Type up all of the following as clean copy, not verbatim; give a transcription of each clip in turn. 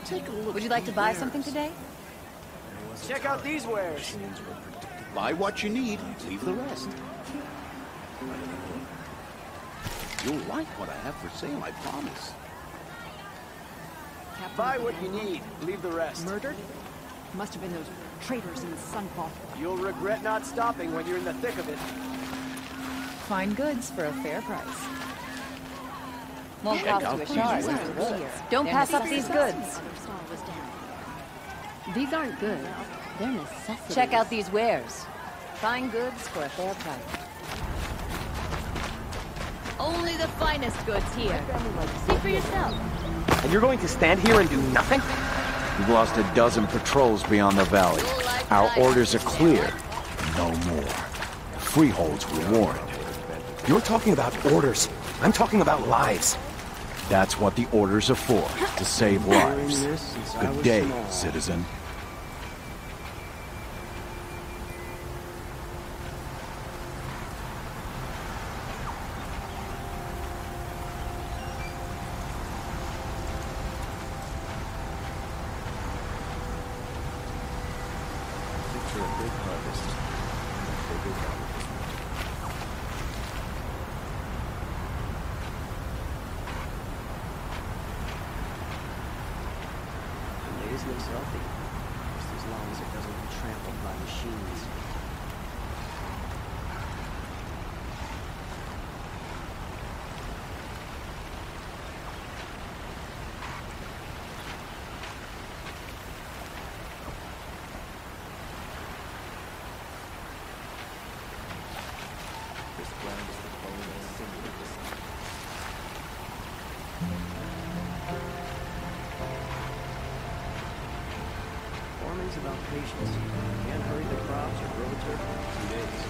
Take a look. Would you like to buy something today? Check out these wares. Buy what you need, leave the rest. You'll like what I have for sale, I promise. Buy what you need, leave the rest. Murdered? Must have been those traitors in the Sunfall. You'll regret not stopping when you're in the thick of it. Fine goods for a fair price. Won't Check cost out you a these shard. wares. Don't pass up these goods. These aren't good. They're necessities. Check out these wares. Fine goods for a fair price. Only the finest goods here. See for yourself. And you're going to stand here and do nothing? We've lost a dozen patrols beyond the valley. Our orders are clear. No more. Freeholds were warned. You're talking about orders. I'm talking about lives. That's what the orders are for, to save lives. Good day, citizen. Looks healthy, just as long as it doesn't get trampled by machines. This ground is the bone of singular design. Farming's about patience. Can't hurry the crops or grow a turkey in 2 days.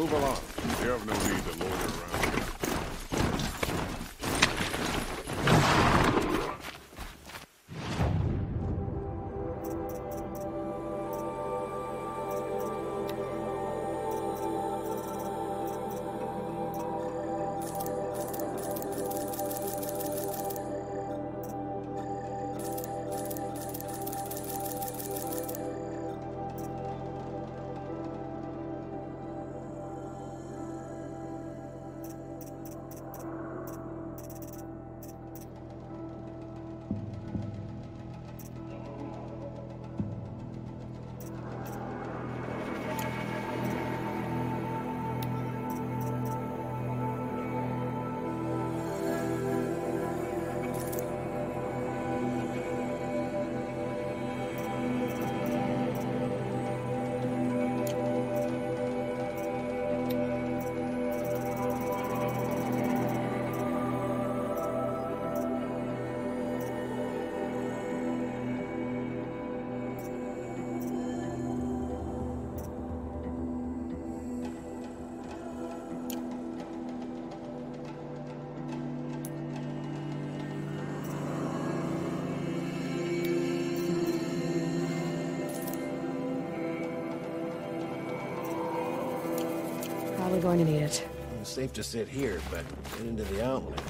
move along. We have no need to loiter around here. Probably going to need it. It's safe to sit here, but get into the outlet.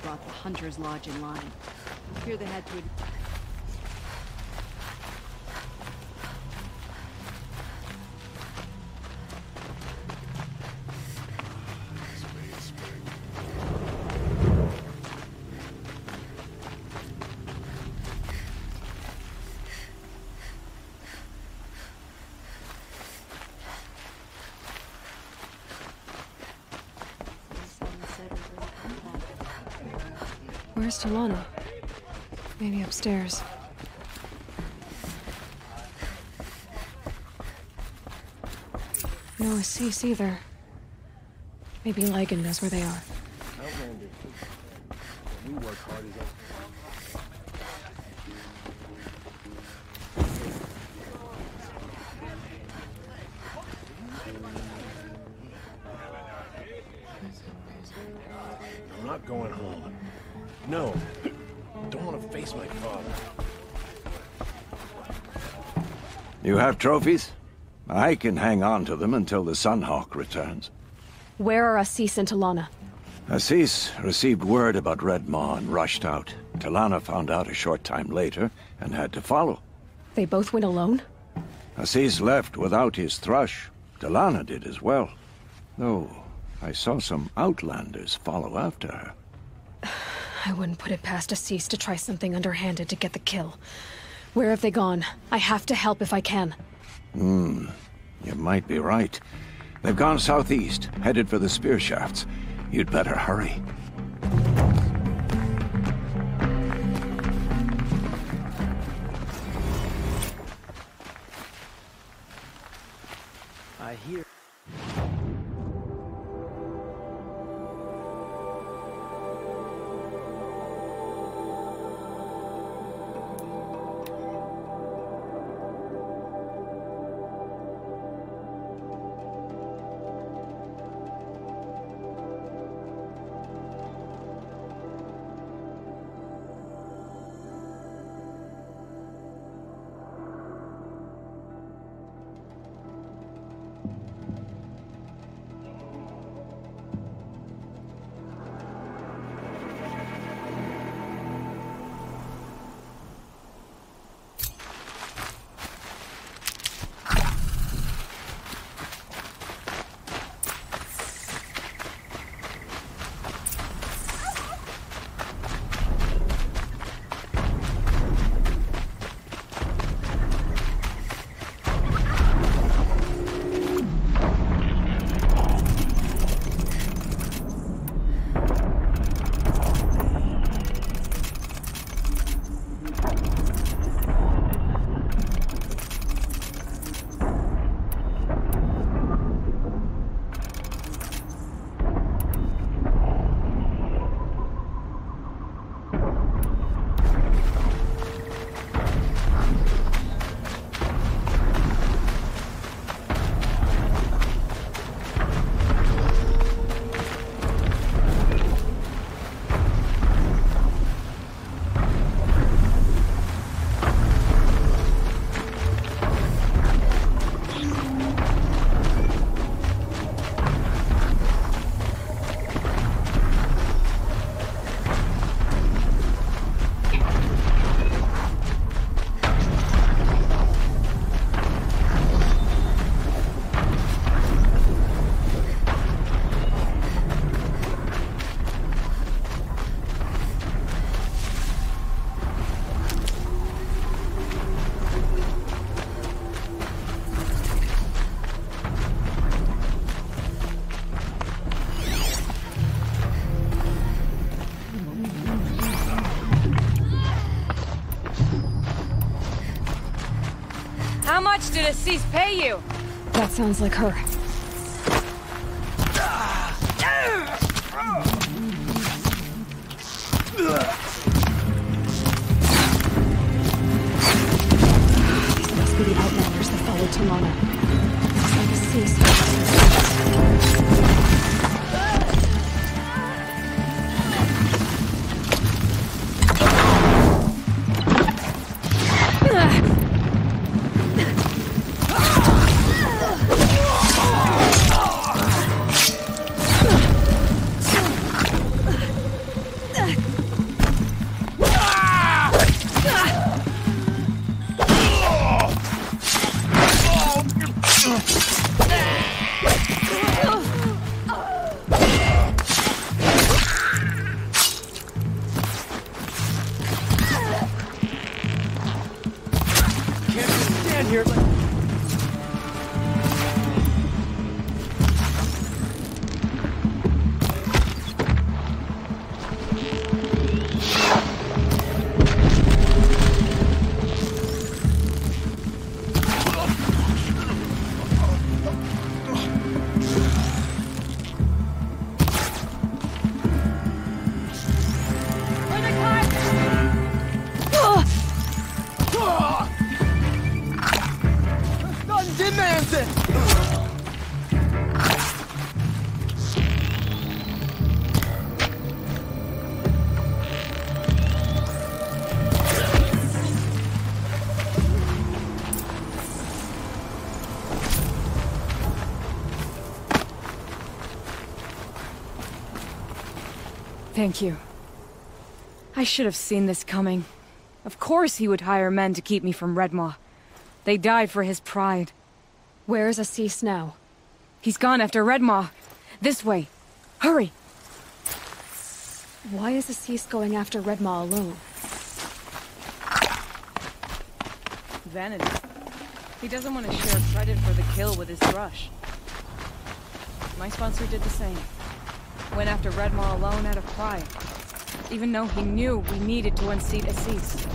Brought the Hunter's Lodge in line. Here they had to... Where's Talana? Maybe upstairs. No ASUS either. Maybe Ligon knows where they are. Outlander. We work hard as I'm not going home. No. Don't want to face my father. You have trophies? I can hang on to them until the Sunhawk returns. Where are ASUS and Talana? ASUS received word about Red Maw and rushed out. Talana found out a short time later and had to follow. They both went alone? Aziz left without his thrush. Delana did as well. Though, I saw some outlanders follow after her. I wouldn't put it past ASUS to try something underhanded to get the kill. Where have they gone? I have to help if I can. You might be right. They've gone southeast, headed for the spear shafts. You'd better hurry. I hear... How much did ASUS pay you? That sounds like her. These must be the outlanders that followed Talana. Looks like ASUS. Thank you. I should have seen this coming. Of course he would hire men to keep me from Redmaw. They died for his pride. Where is ASUS now? He's gone after Redmaw. This way. Hurry! Why is ASUS going after Redmaw alone? Vanity. He doesn't want to share credit for the kill with his thrush. My sponsor did the same. Went after Redmaw alone out of pride. Even though he knew we needed to unseat ASUS.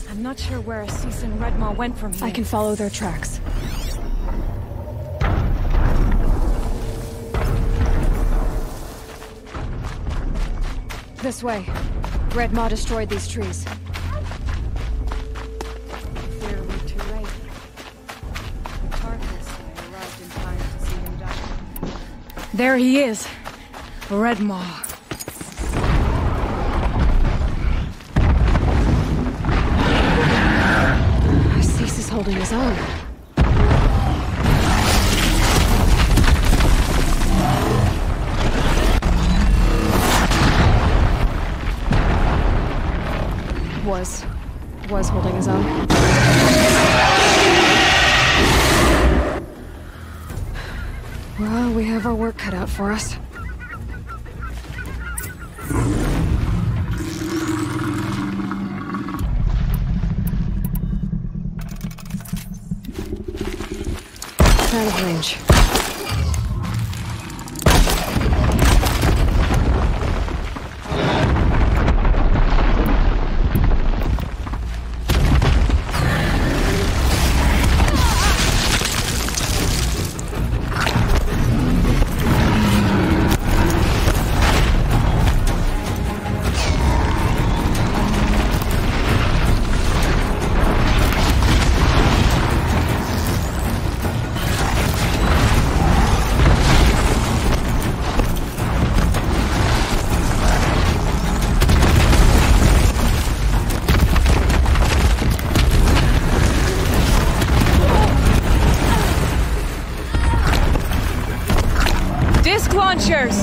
I'm not sure where ASUS and Redmaw went from here. I can follow their tracks. This way. Redmaw destroyed these trees. Fear we're too late. Regardless, I arrived in time to see him die. There he is. Redmaw. ASUS is holding his own. Was holding his own. Well, we have our work cut out for us. Out of range. Disc launchers!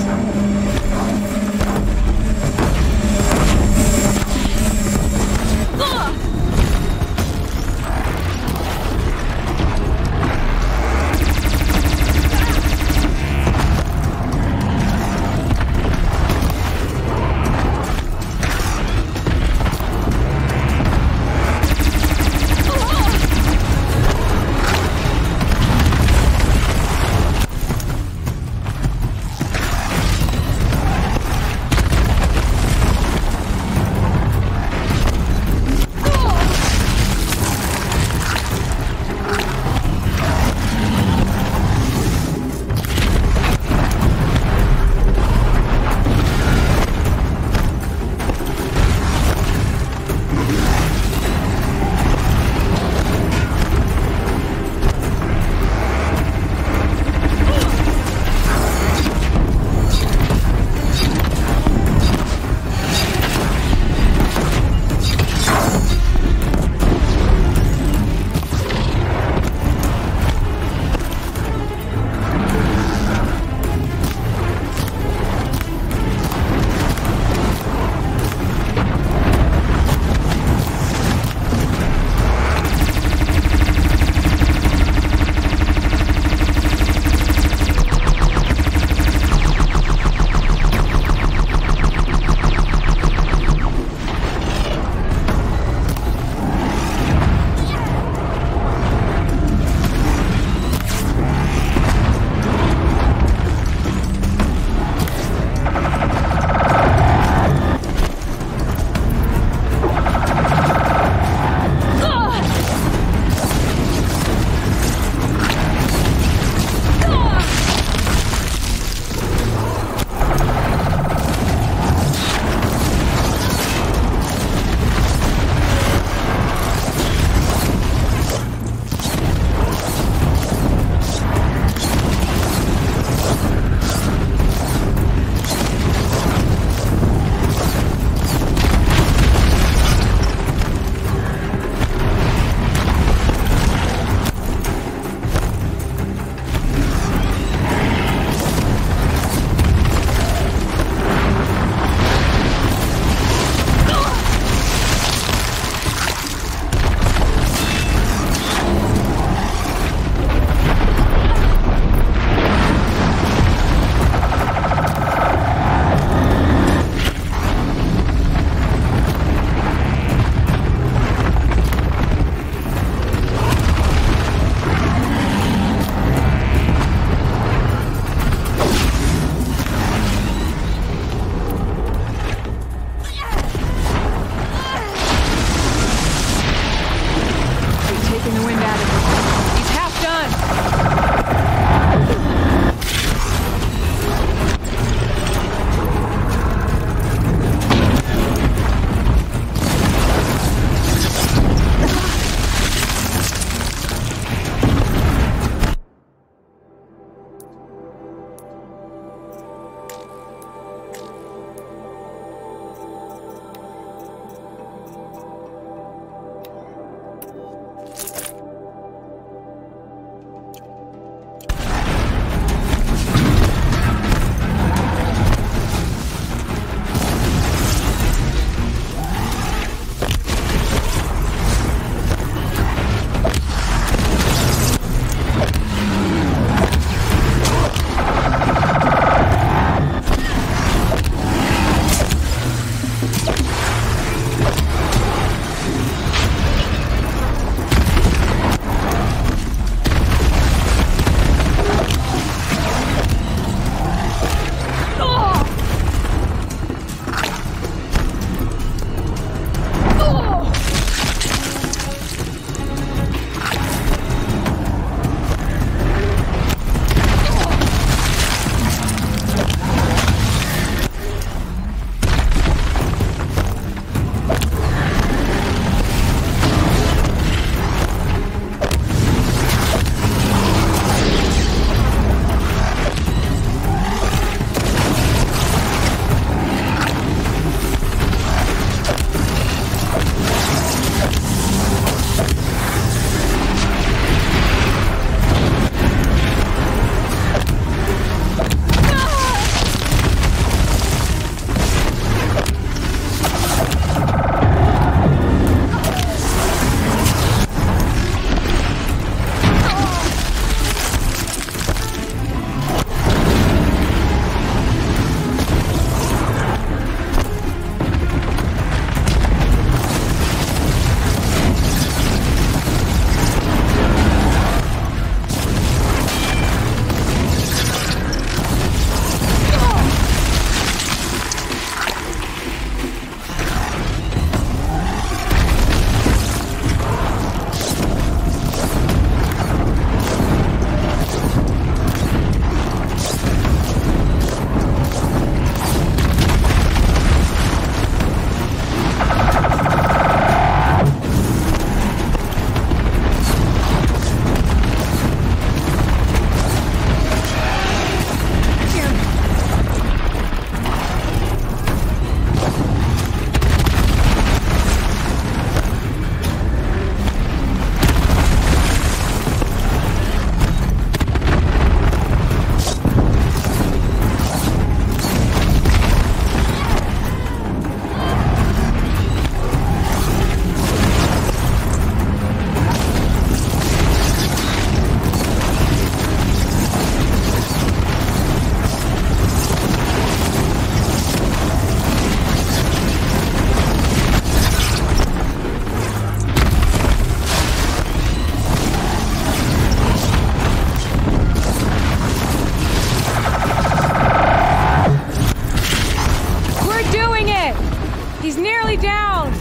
He's nearly down!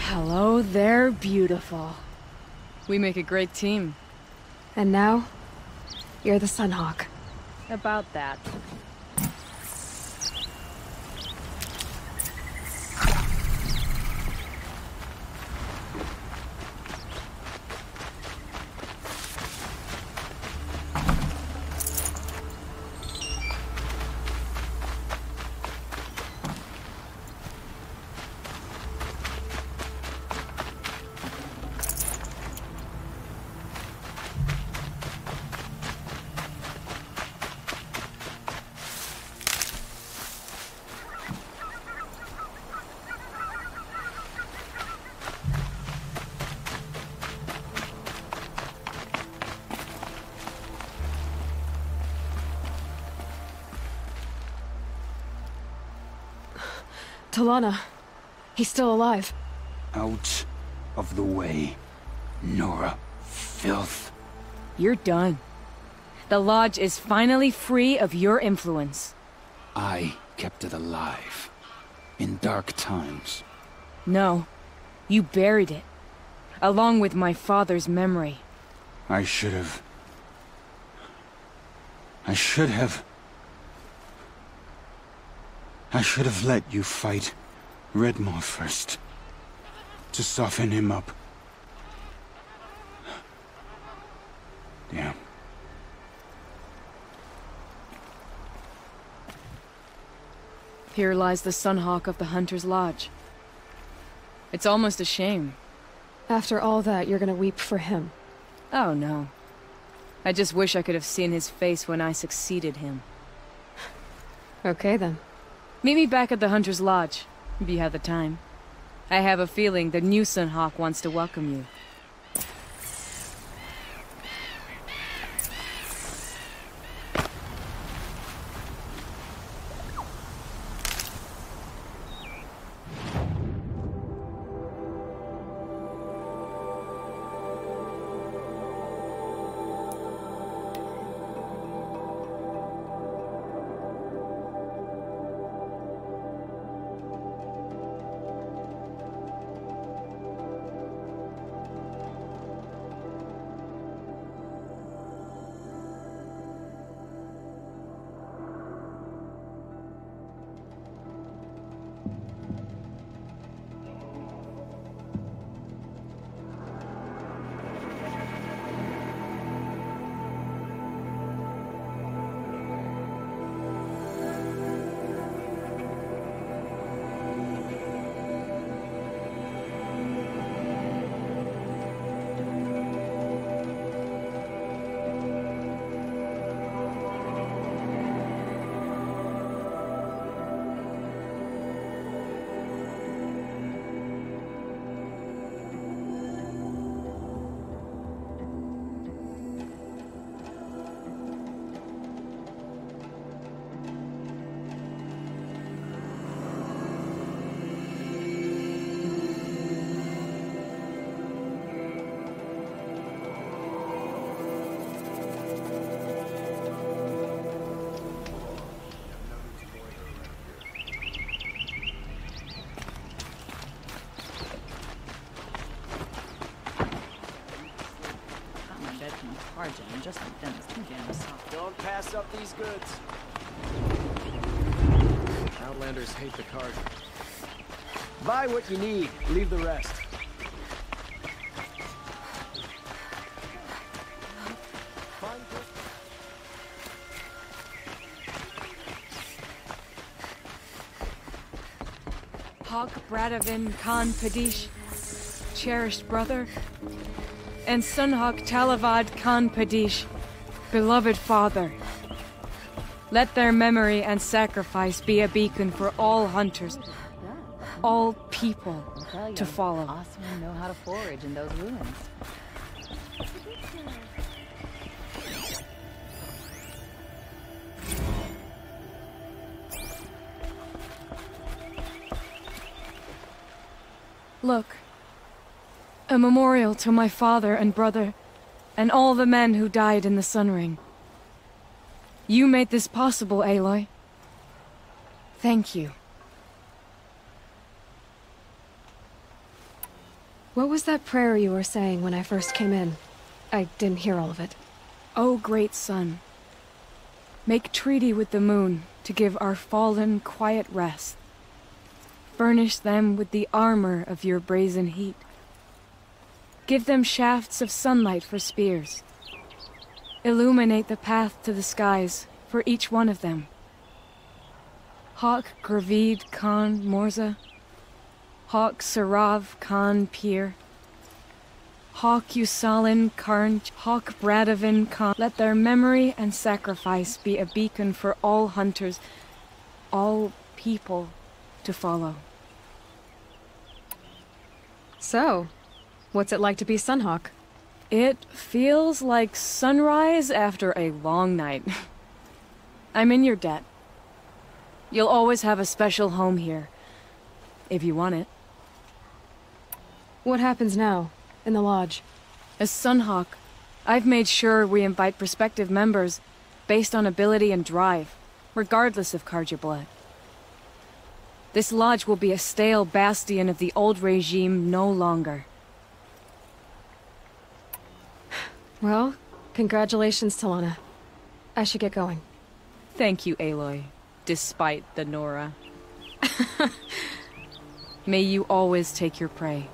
Hello there, beautiful. We make a great team. And now, you're the Sunhawk. About that. Talana. He's still alive. Out of the way, Nora. Filth. You're done. The Lodge is finally free of your influence. I kept it alive. In dark times. No. You buried it. Along with my father's memory. I should have let you fight Redmaw first. To soften him up. Damn. Here lies the Sunhawk of the Hunter's Lodge. It's almost a shame. After all that, you're gonna weep for him. Oh no. I just wish I could have seen his face when I succeeded him. Okay then. Meet me back at the Hunter's Lodge, if you have the time. I have a feeling the new Sunhawk wants to welcome you. charge it, and just like them, it's too damn soft. Don't pass up these goods. Outlanders hate the card. Buy what you need, leave the rest. Hawk Bradavin Khan Padish, cherished brother, and Sunhawk Talavad Khan Padish, beloved father. Let their memory and sacrifice be a beacon for all hunters, all people to follow. Awesome know how to forage in those ruins. Look, a memorial to my father and brother, and all the men who died in the Sun Ring. You made this possible, Aloy. Thank you. What was that prayer you were saying when I first came in? I didn't hear all of it. O great sun, make treaty with the moon to give our fallen quiet rest. Furnish them with the armor of your brazen heat. Give them shafts of sunlight for spears. Illuminate the path to the skies for each one of them. Hawk Gravid Khan Morza, Hawk Sarav Khan Pir, Hawk Usalin Karn, Hawk Bradavin Khan. Let their memory and sacrifice be a beacon for all hunters, all people to follow. So, what's it like to be Sunhawk? It feels like sunrise after a long night. I'm in your debt. You'll always have a special home here, if you want it. What happens now, in the lodge? As Sunhawk, I've made sure we invite prospective members based on ability and drive, regardless of Carja blood. This lodge will be a stale bastion of the old regime no longer. Well, congratulations, Talana. I should get going. Thank you, Aloy, despite the Nora. May you always take your prey.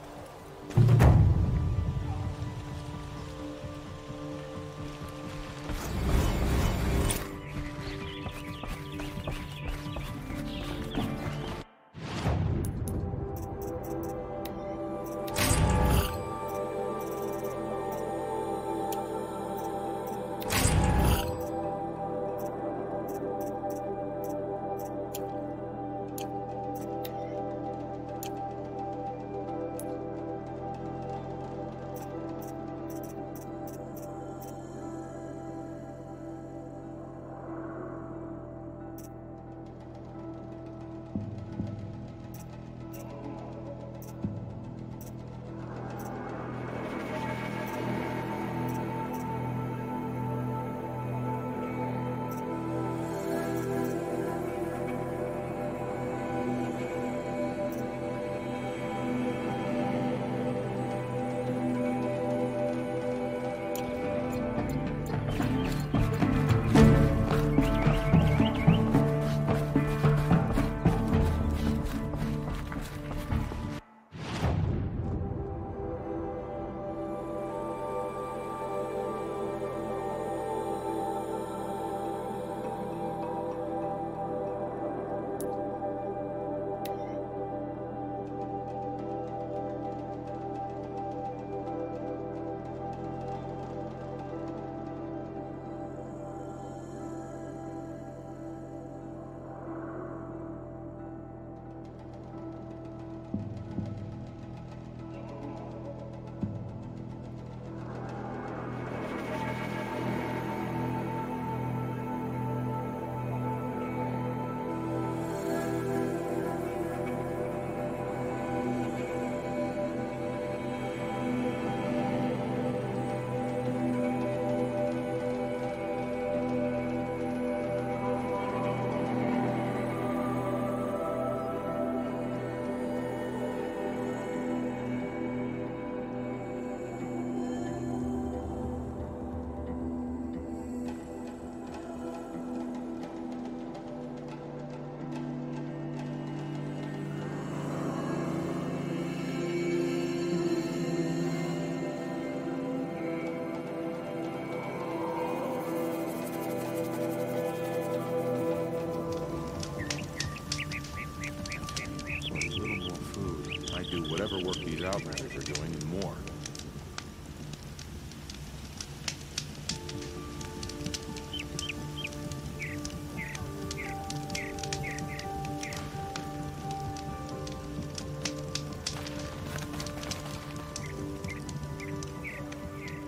do whatever work these Outlanders are doing and more.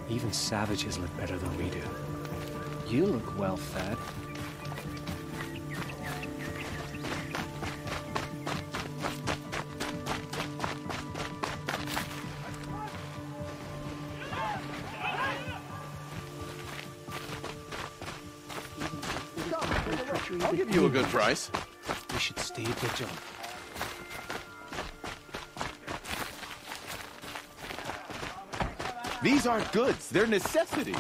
Even savages live better than we do. You look well fed. I'll give you a good price. We should stay vigilant. These aren't goods, they're necessities.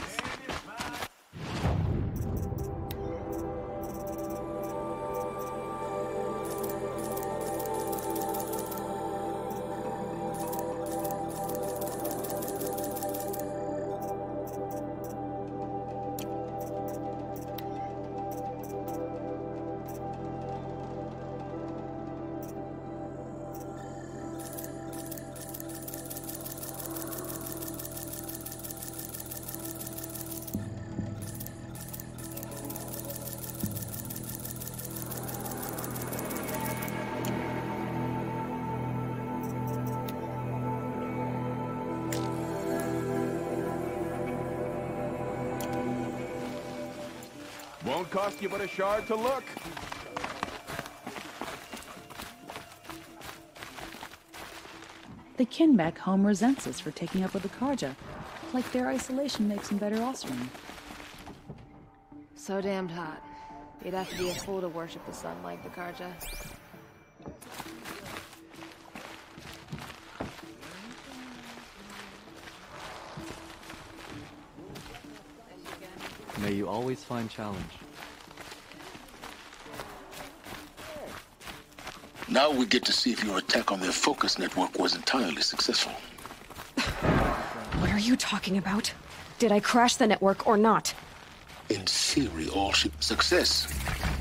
Won't cost you but a shard to look. The kin back home resents us for taking up with the Karja. Like their isolation makes them better offspring. So damned hot. You'd have to be a fool to worship the sun like the Karja. May you always find challenge. Now we get to see if your attack on their focus network was entirely successful. What are you talking about? Did I crash the network or not? In theory, all should success.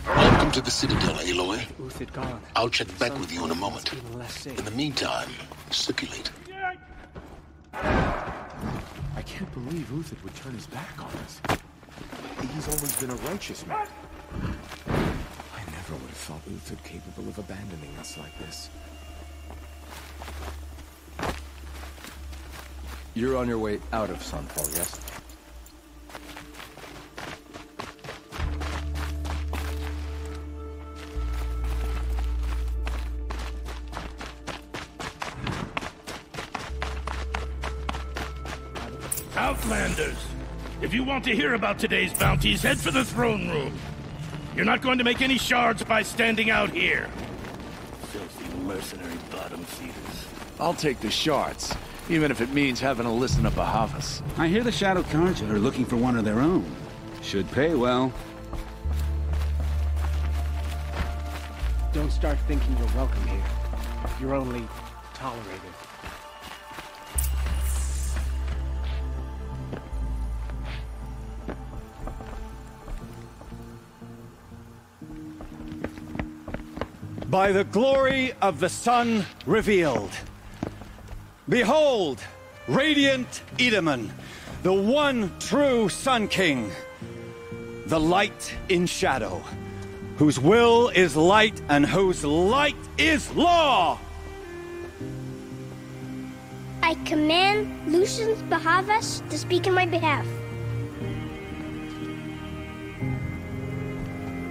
Welcome to the Citadel, Aloy. Uthid gone. I'll check back with you in a moment. Even less safe. In the meantime, circulate. I can't believe Uthid would turn his back on us. He's always been a righteous man. I never would have thought Uthid capable of abandoning us like this. You're on your way out of Sunfall, yes? Outlanders! If you want to hear about today's bounties, head for the throne room. You're not going to make any shards by standing out here. Filthy mercenary bottom feeders. I'll take the shards, even if it means having to listen to Bahavas. I hear the Shadow Karja are looking for one of their own. Should pay well. Don't start thinking you're welcome here. You're only tolerated. By the glory of the sun revealed. Behold, radiant Edaman, the one true Sun King, the light in shadow, whose will is light and whose light is law! I command Lucius Bahavas to speak in my behalf.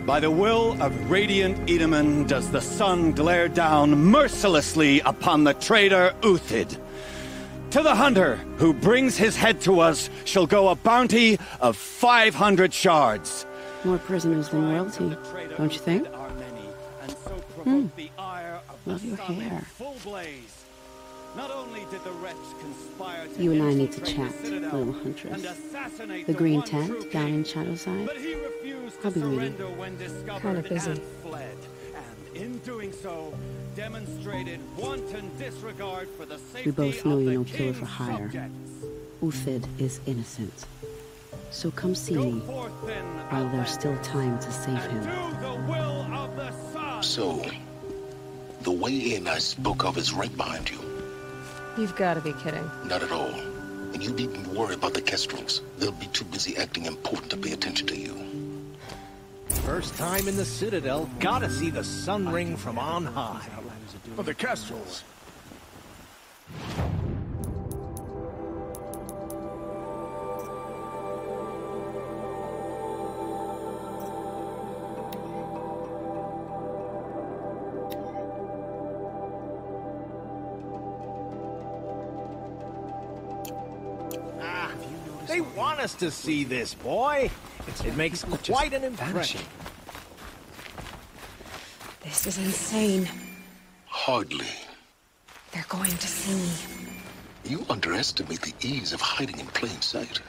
By the will of radiant Edaman does the sun glare down mercilessly upon the traitor Uthid. To the hunter who brings his head to us shall go a bounty of 500 shards. More prisoners than royalty, don't you think? Love your hair. Not only did the wretch conspire to You and I need to chat, little huntress. The green tent down in Shadowside? I'll be waiting. Kinda busy. Fled, and in doing so, demonstrated wanton disregard for the safety We both know of you're the no killer king's for hire. subjects. Uthid is innocent. So come see me, while there's still time to save him. So, the way in I spoke of is right behind you. You've got to be kidding. Not at all. And you needn't worry about the Kestrels. They'll be too busy acting important to pay attention to you. First time in the Citadel, gotta see the sun ring from on high. For the Kestrels. They want us to see this, boy. It makes quite an impression. This is insane. Hardly. They're going to see me. You underestimate the ease of hiding in plain sight.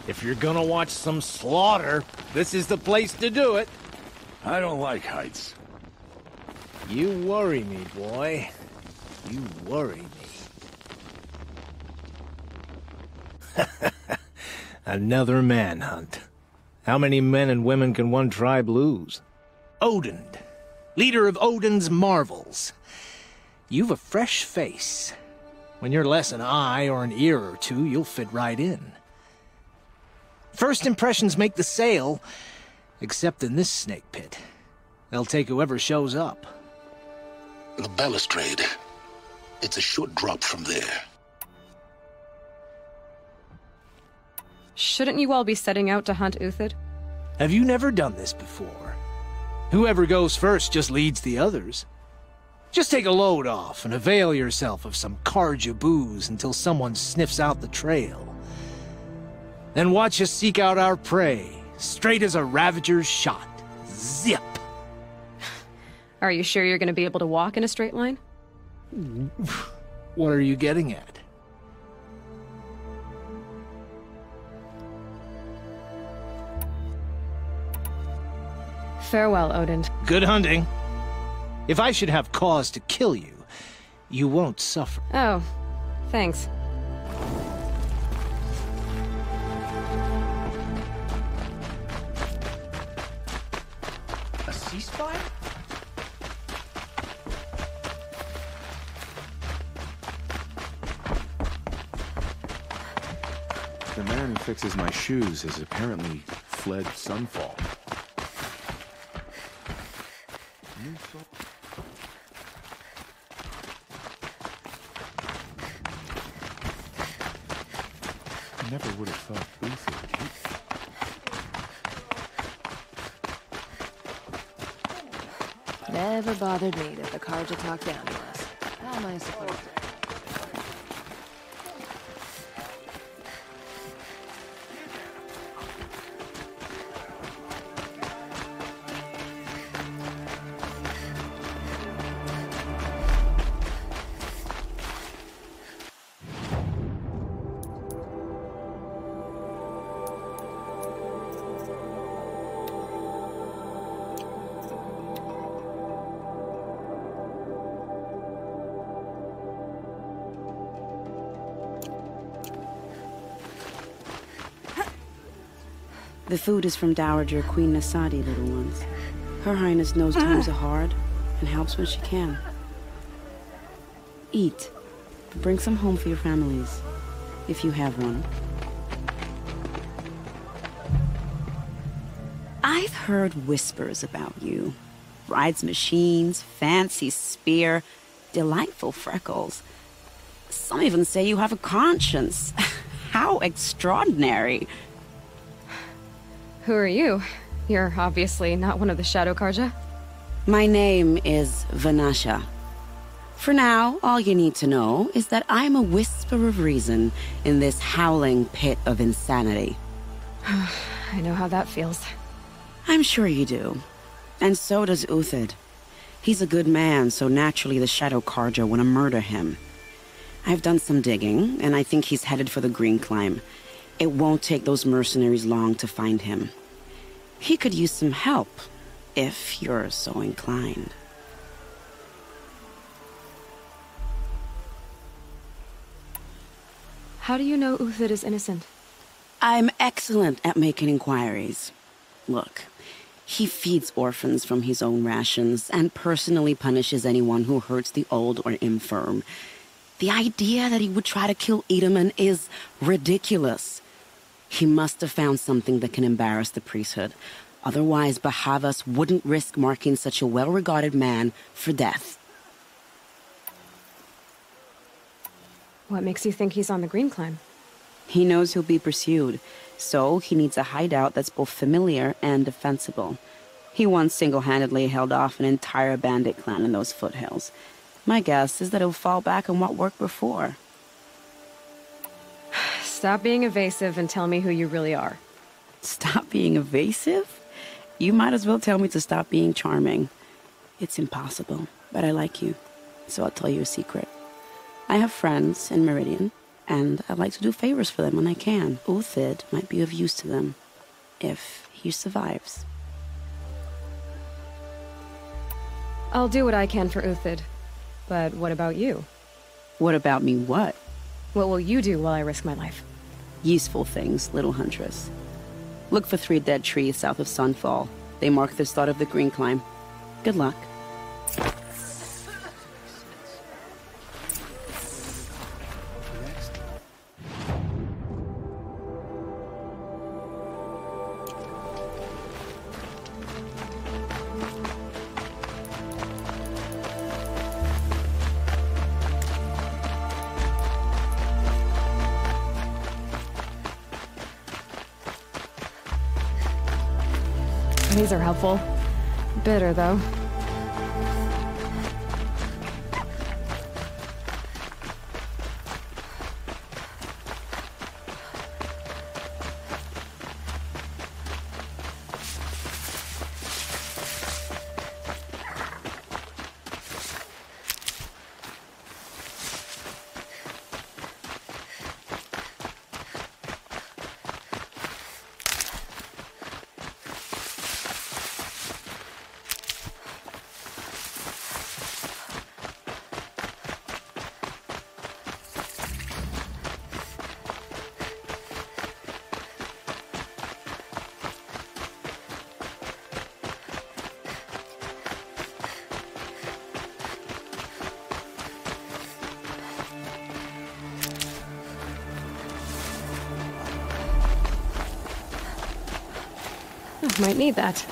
If you're gonna watch some slaughter, this is the place to do it. I don't like heights. You worry me, boy. You worry me. Another manhunt. How many men and women can one tribe lose? Odin, leader of Odin's marvels. You've a fresh face. When you're less an eye or an ear or two, you'll fit right in. First impressions make the sale, except in this snake pit. They'll take whoever shows up. The balustrade. It's a short drop from there. Shouldn't you all be setting out to hunt Uthid? Have you never done this before? Whoever goes first just leads the others. Just take a load off and avail yourself of some Karja booze until someone sniffs out the trail. Then watch us seek out our prey, straight as a Ravager's shot. Zip! Are you sure you're going to be able to walk in a straight line? What are you getting at? Farewell, Odin. Good hunting. If I should have cause to kill you, you won't suffer. Oh, thanks. A ceasefire? The man who fixes my shoes has apparently fled Sunfall. I never would have thought Uthid. Never bothered me that the Karja talked down to us. How am I supposed to? The food is from Dowager Queen Nasadi, little ones. Her Highness knows times are hard and helps when she can. Eat. Bring some home for your families, if you have one. I've heard whispers about you. Rides machines, fancy spear, delightful freckles. Some even say you have a conscience. How extraordinary. Who are you? You're obviously not one of the Shadow Karja. My name is Vanasha. For now, all you need to know is that I'm a whisper of reason in this howling pit of insanity. I know how that feels. I'm sure you do. And so does Uthid. He's a good man, so naturally the Shadow Karja want to murder him. I've done some digging, and I think he's headed for the Green Climb. It won't take those mercenaries long to find him. He could use some help, if you're so inclined. How do you know Uthid is innocent? I'm excellent at making inquiries. Look, He feeds orphans from his own rations and personally punishes anyone who hurts the old or infirm. The idea that he would try to kill Edelman is ridiculous. He must have found something that can embarrass the priesthood. Otherwise, Bahavas wouldn't risk marking such a well-regarded man for death. What makes you think he's on the green climb? He knows he'll be pursued, so he needs a hideout that's both familiar and defensible. He once single-handedly held off an entire bandit clan in those foothills. My guess is that he'll fall back on what worked before. Stop being evasive and tell me who you really are. Stop being evasive? You might as well tell me to stop being charming. It's impossible, but I like you, so I'll tell you a secret. I have friends in Meridian, and I like to do favors for them when I can. Uthid might be of use to them, if he survives. I'll do what I can for Uthid. But what about you? What about me what? What will you do while I risk my life? Useful things, little huntress. Look for 3 dead trees south of Sunfall. They mark the start of the green climb. Good luck. These are helpful. Bitter, though. Might need that.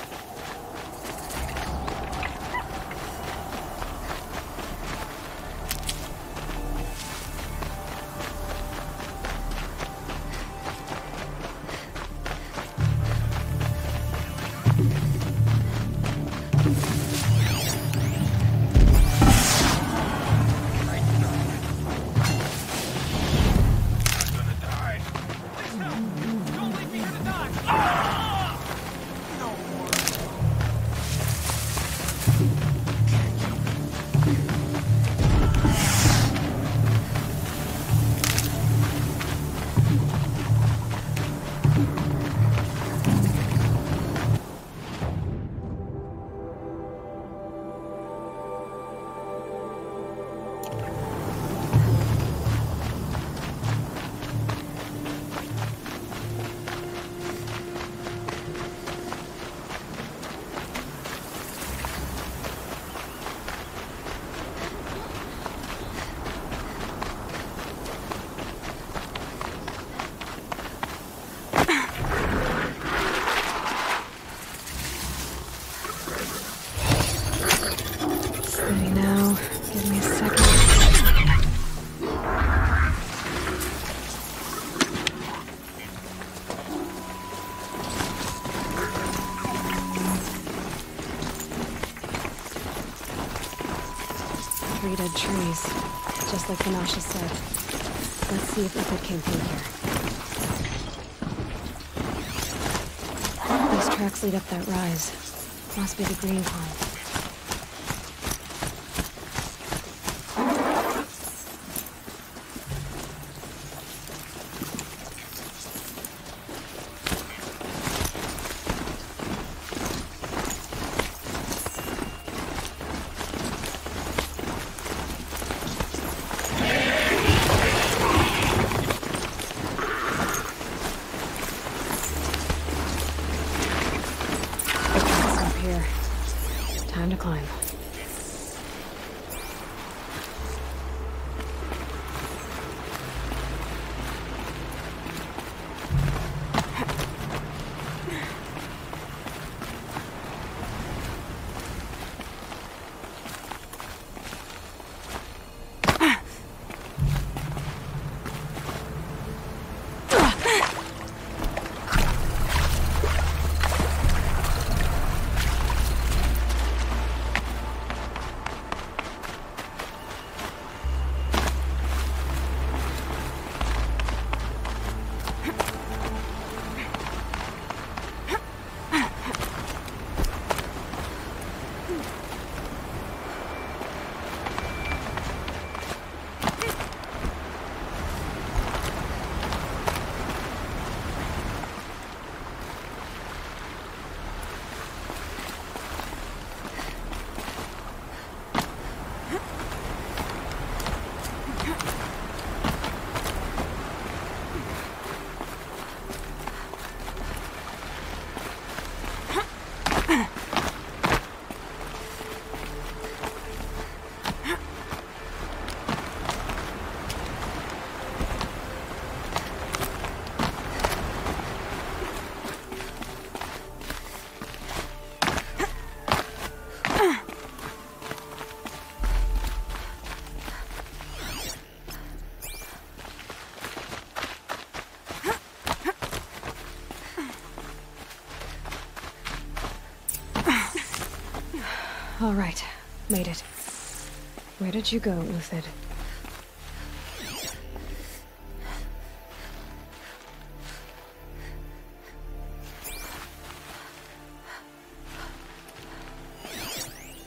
Dead trees, just like Vanasha said. Let's see if Uthid came through here. These tracks lead up that rise. Must be the green climb. Time to climb. All right, made it. Where did you go, Uthid?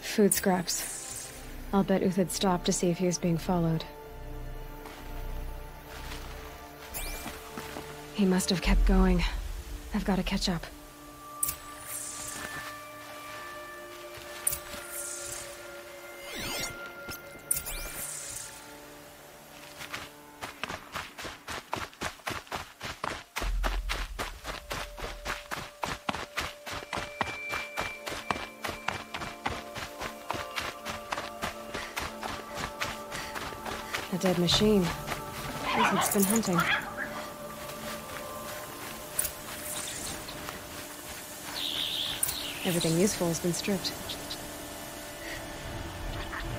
Food scraps. I'll bet Uthid stopped to see if he was being followed. He must have kept going. I've got to catch up. A dead machine. Uthid's been hunting. Everything useful has been stripped.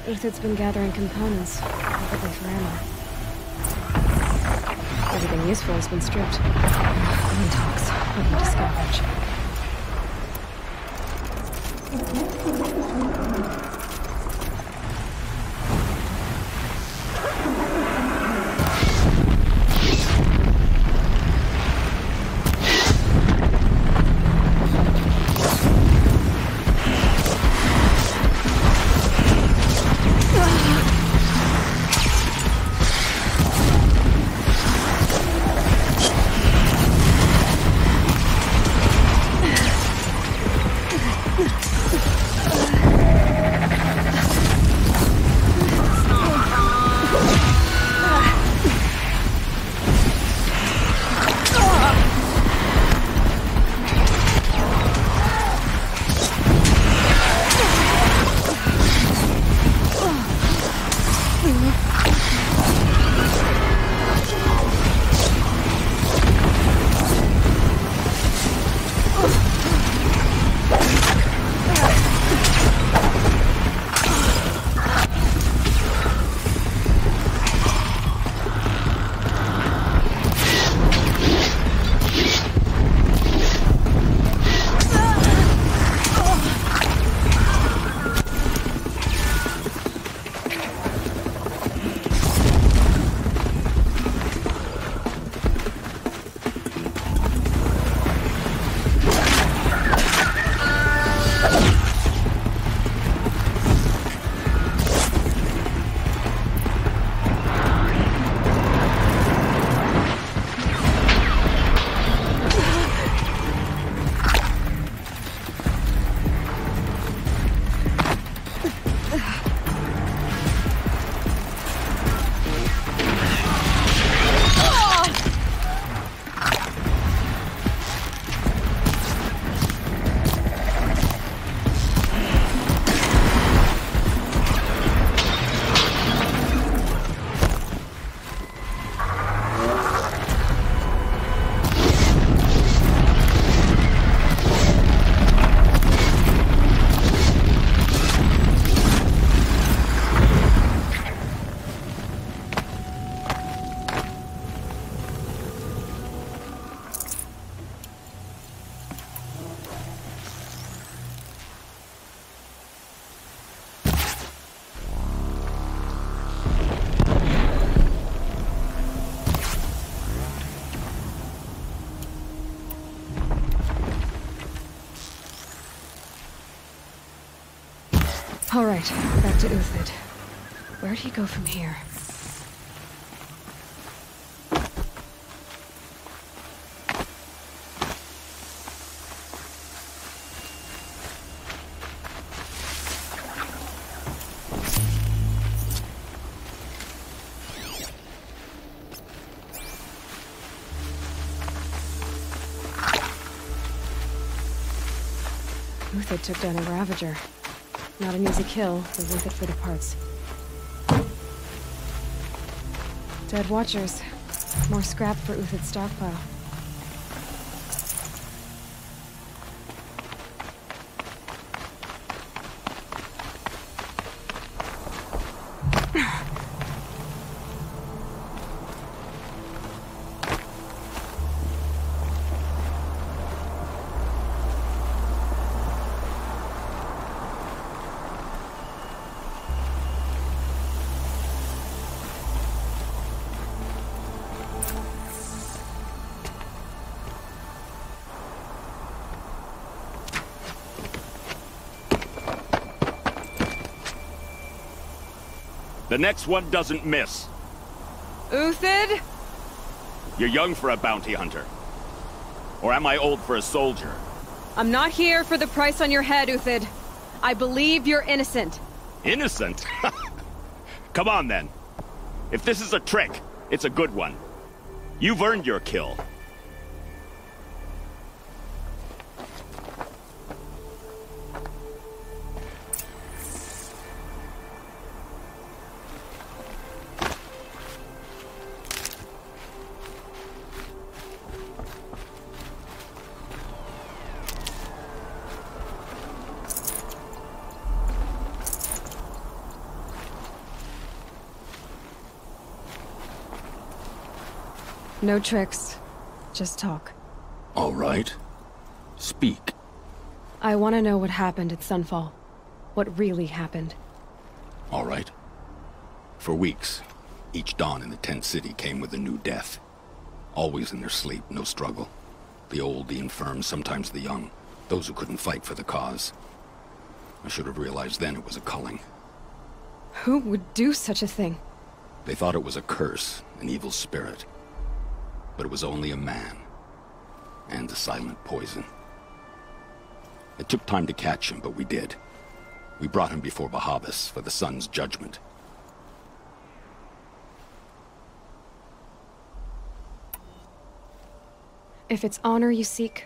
Uthid's been gathering components, probably for ammo. Everything useful has been stripped. Wind talks, looking to scavenge. All right, back to Uthid. Where'd he go from here? Uthid took down a Ravager. Not an easy kill, but worth it for the parts. Dead Watchers. More scrap for Uthid's stockpile. The next one doesn't miss. Uthid? You're young for a bounty hunter. Or am I old for a soldier? I'm not here for the price on your head, Uthid. I believe you're innocent. Innocent? Come on, then. If this is a trick, it's a good one. You've earned your kill. No tricks. Just talk. All right. Speak. I want to know what happened at Sunfall. What really happened. All right. For weeks, each dawn in the tent city came with a new death. Always in their sleep, no struggle. The old, the infirm, sometimes the young. Those who couldn't fight for the cause. I should have realized then it was a culling. Who would do such a thing? They thought it was a curse, an evil spirit. But it was only a man. And a silent poison. It took time to catch him, but we did. We brought him before Bahavas for the sun's judgment. If it's honor you seek,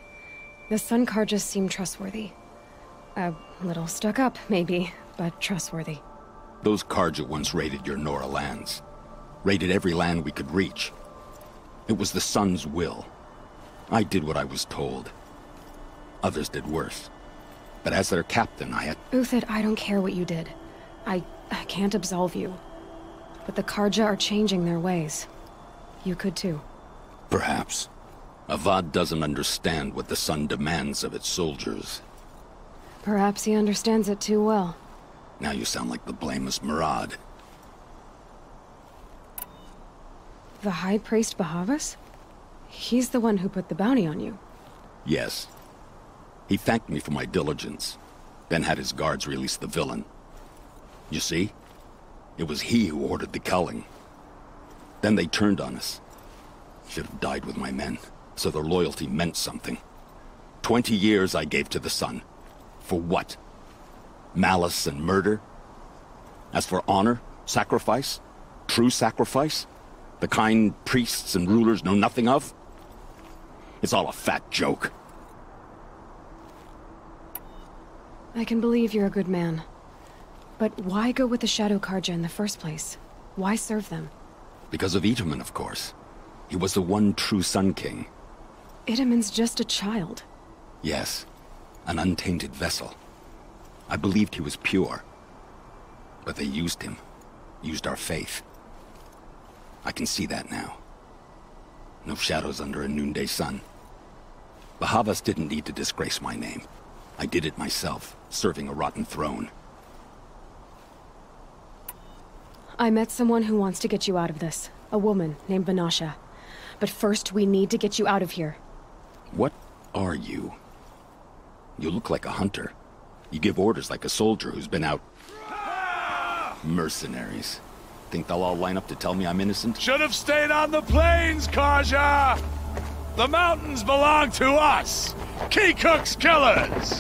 the Sun Karjas seem trustworthy. A little stuck up, maybe, but trustworthy. Those Karja once raided your Nora lands. Raided every land we could reach. It was the Sun's will. I did what I was told. Others did worse. But as their captain, I had... Uthid, I don't care what you did. I can't absolve you. But the Karja are changing their ways. You could too. Perhaps. Avad doesn't understand what the Sun demands of its soldiers. Perhaps he understands it too well. Now you sound like the blameless Murad. The High Priest Bahavas? He's the one who put the bounty on you. Yes. He thanked me for my diligence, then had his guards release the villain. You see? It was he who ordered the culling. Then they turned on us. Should have died with my men, so their loyalty meant something. 20 years I gave to the Sun. For what? Malice and murder? As for honor, sacrifice, true sacrifice, the kind priests and rulers know nothing of? It's all a fat joke. I can believe you're a good man. But why go with the Shadow Karja in the first place? Why serve them? Because of Itaman, of course. He was the one true Sun King. Itaman's just a child. Yes, an untainted vessel. I believed he was pure. But they used him. Used our faith. I can see that now. No shadows under a noonday sun. Bahavas didn't need to disgrace my name. I did it myself, serving a rotten throne. I met someone who wants to get you out of this. A woman named Vanasha. But first, we need to get you out of here. What are you? You look like a hunter. You give orders like a soldier who's been out... Mercenaries. Think they'll all line up to tell me I'm innocent? Should have stayed on the plains, Karja! The mountains belong to us! Keycook's killers!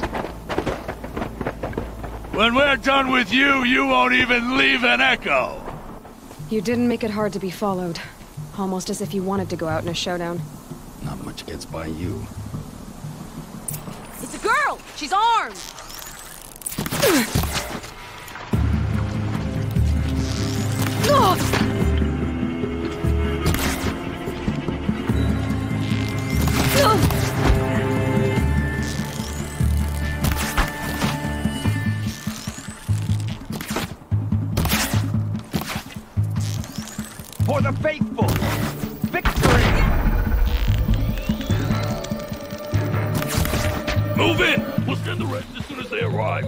When we're done with you, you won't even leave an echo! You didn't make it hard to be followed. Almost as if you wanted to go out in a showdown. Not much gets by you. It's a girl! She's armed! For the faithful! Victory! Move in! We'll send the rest as soon as they arrive.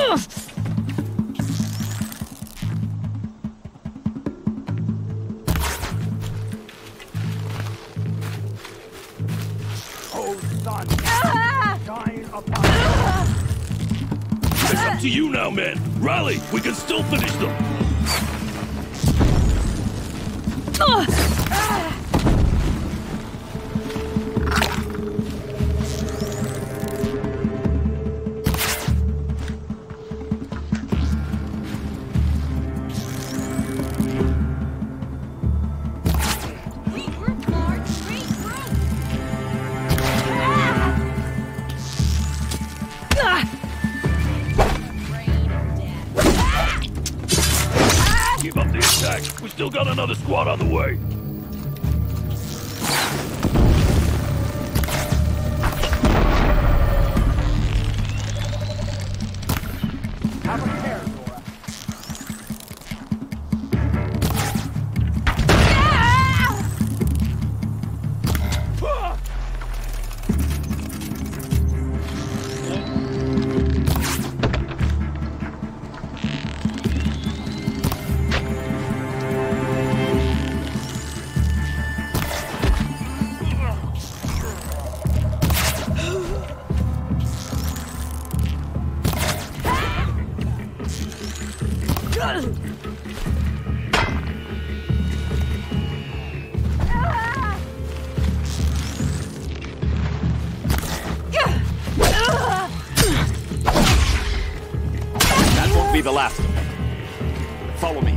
Oh, son! Shine upon It's up to you now, men. Rally! We can still finish them! Keep up the attack. We still got another squad on the way. Have a care, Nora. That won't be the last of them. Follow me.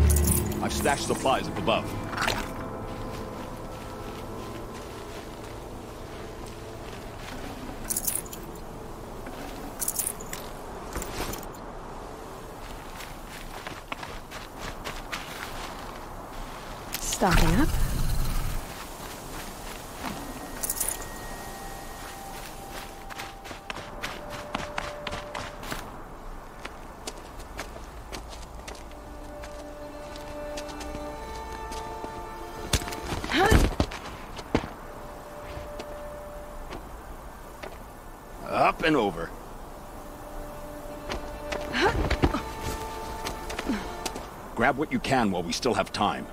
I've stashed supplies up above. Stocking up. Up and over. Grab what you can while we still have time.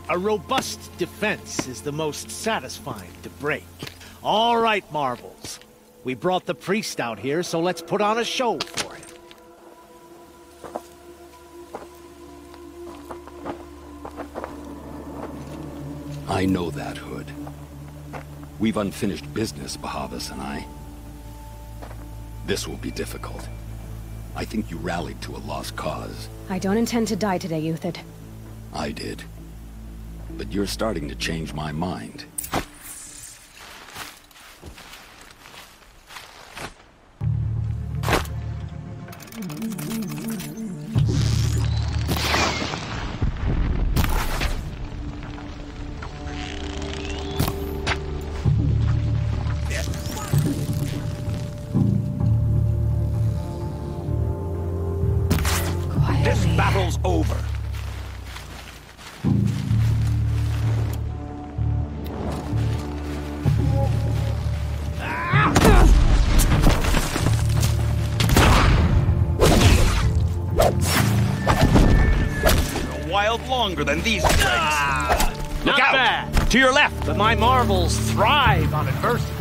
A robust defense is the most satisfying to break. All right, Marvels. We brought the priest out here, so let's put on a show for him. I know that, Hood. We've unfinished business, Bahavas and I. This will be difficult. I think you rallied to a lost cause. I don't intend to die today, Uthid. I did. But you're starting to change my mind. This battle's over. A while longer than these legs. Look out! Bad. To your left! But my marvels thrive on adversity.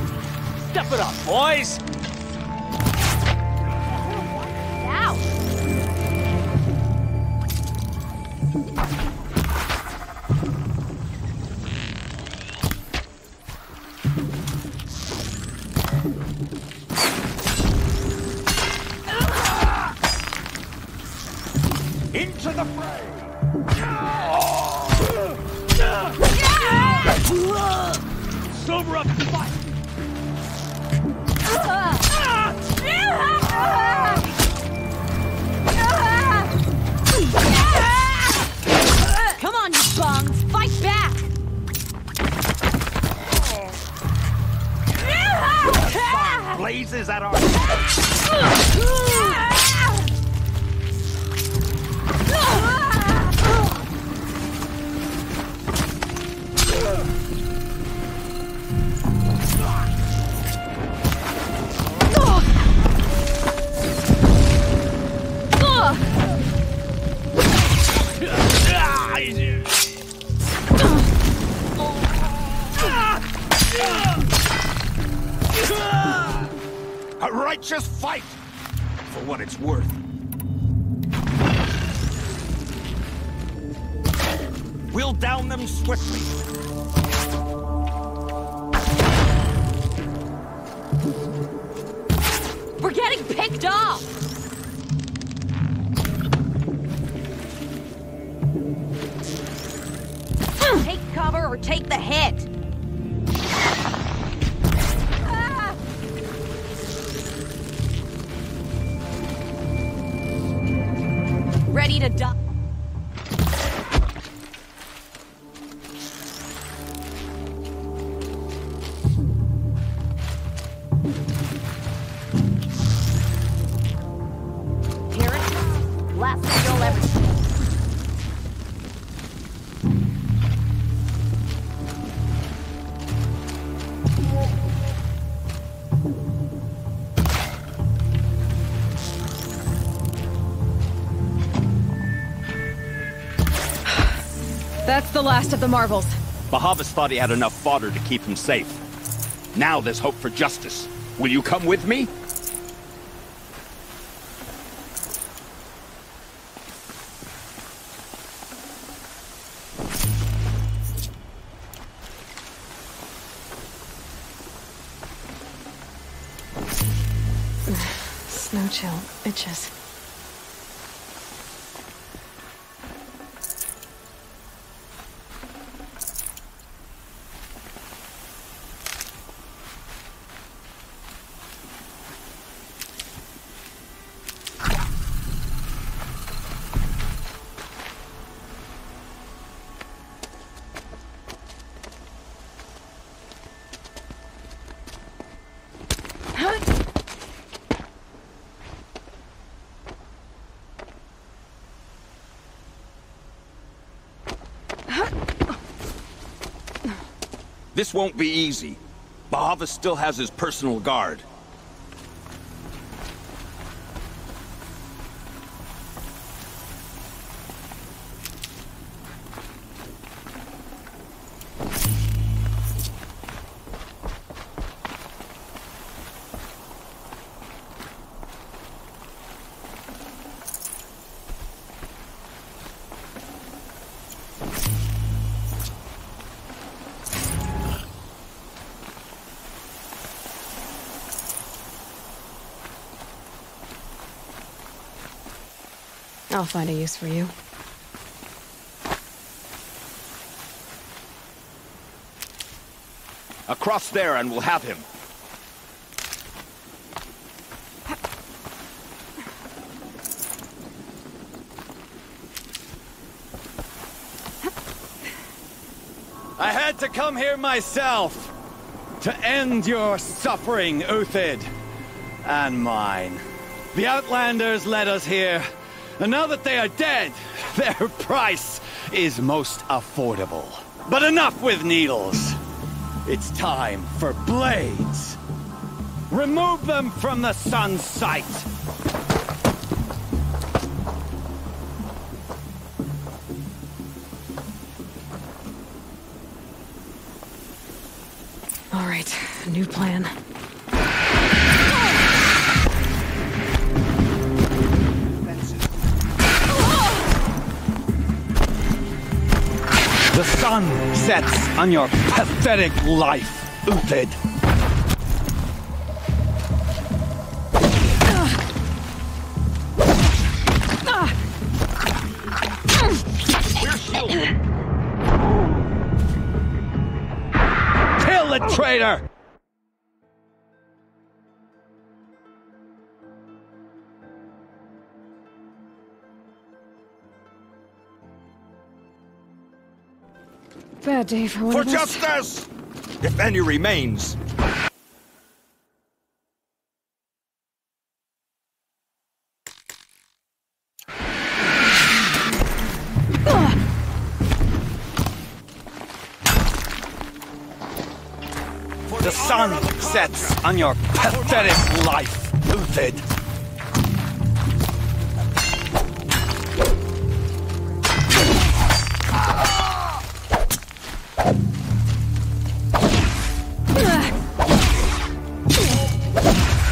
Step it up, boys! Ow! Into the fray! Sober up and fight! Come on, you bungs! Fight back! Blazes at our... A righteous fight! For what it's worth. We'll down them swiftly. We're getting picked off! Take cover or take the hit! Ready to die. Here it comes. Last thing you'll ever see. That's the last of the marvels. Bahavas thought he had enough fodder to keep him safe. Now there's hope for justice. Will you come with me? Snow chill. Itches. This won't be easy. Bahavas still has his personal guard. I'll find a use for you. Across there and we'll have him. I had to come here myself to end your suffering, Uthid, and mine. The Outlanders led us here, and now that they are dead, their price is most affordable. But enough with needles. It's time for blades. Remove them from the sun's sight. All right, new plan. The sun sets on your pathetic life, Uthid. Kill the traitor! Bad day for one For of us. justice! If any remains. The sun sets on your pathetic life, Uthid.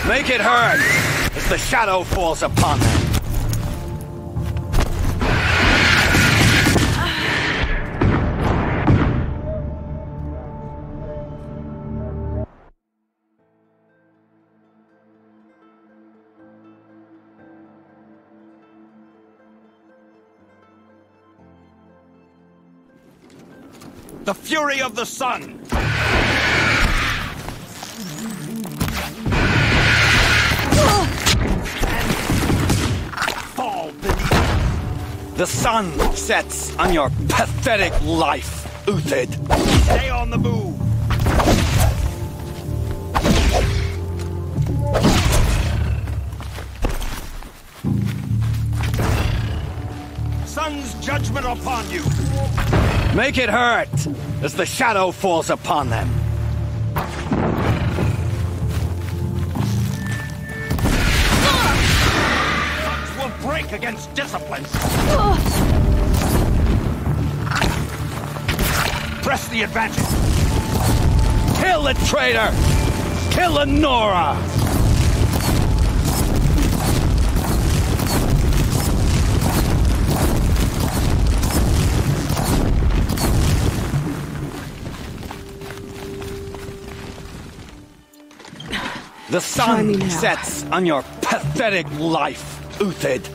Make it hurt as the shadow falls upon them. The fury of the sun! Fall beneath. The sun sets on your pathetic life, Uthid. Stay on the move! Sun's judgment upon you! Make it hurt as the shadow falls upon them. Hearts will break against discipline. Press the advantage. Kill the traitor! Kill the Nora! The sun sets on your pathetic life, Uthid.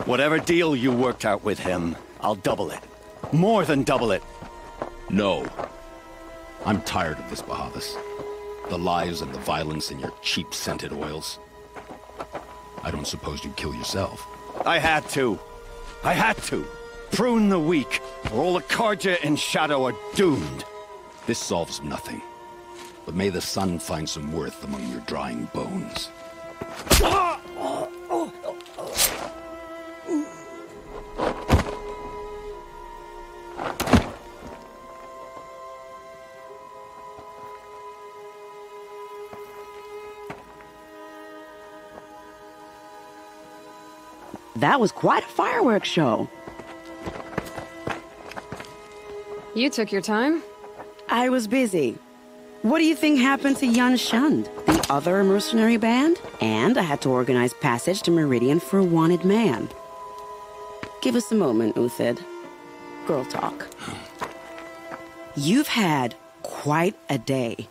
Whatever deal you worked out with him, I'll double it. More than double it. No. I'm tired of this, Bahavas. The lies and the violence and your cheap-scented oils. I don't suppose you'd kill yourself. I had to. I had to. Prune the weak, or all the Karja in Shadow are doomed. This solves nothing. But may the sun find some worth among your drying bones. That was quite a fireworks show. You took your time? I was busy. What do you think happened to Yan Shund, the other mercenary band, and I had to organize passage to Meridian for a wanted man. Give us a moment, Uthid. Girl talk. You've had quite a day.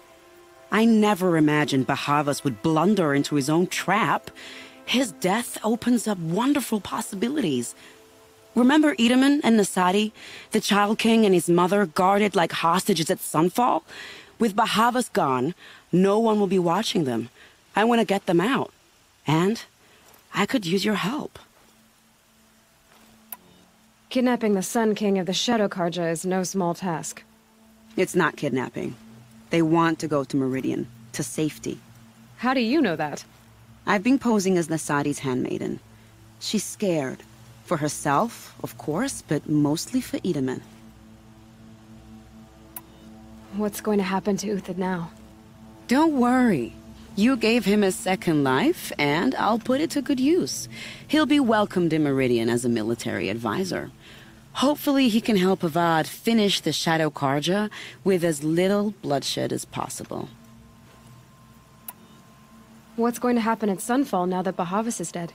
I never imagined Bahavas would blunder into his own trap. His death opens up wonderful possibilities. Remember Edaman and Nasadi, the Child King and his mother guarded like hostages at Sunfall? With Bahavas gone, no one will be watching them. I want to get them out. And I could use your help. Kidnapping the Sun King of the Shadow Karja is no small task. It's not kidnapping. They want to go to Meridian, to safety. How do you know that? I've been posing as Nasadi's handmaiden. She's scared. For herself, of course, but mostly for Edaman. What's going to happen to Uthid now? Don't worry. You gave him a second life, and I'll put it to good use. He'll be welcomed in Meridian as a military advisor. Hopefully he can help Avad finish the Shadow Karja with as little bloodshed as possible. What's going to happen at Sunfall now that Bahavas is dead?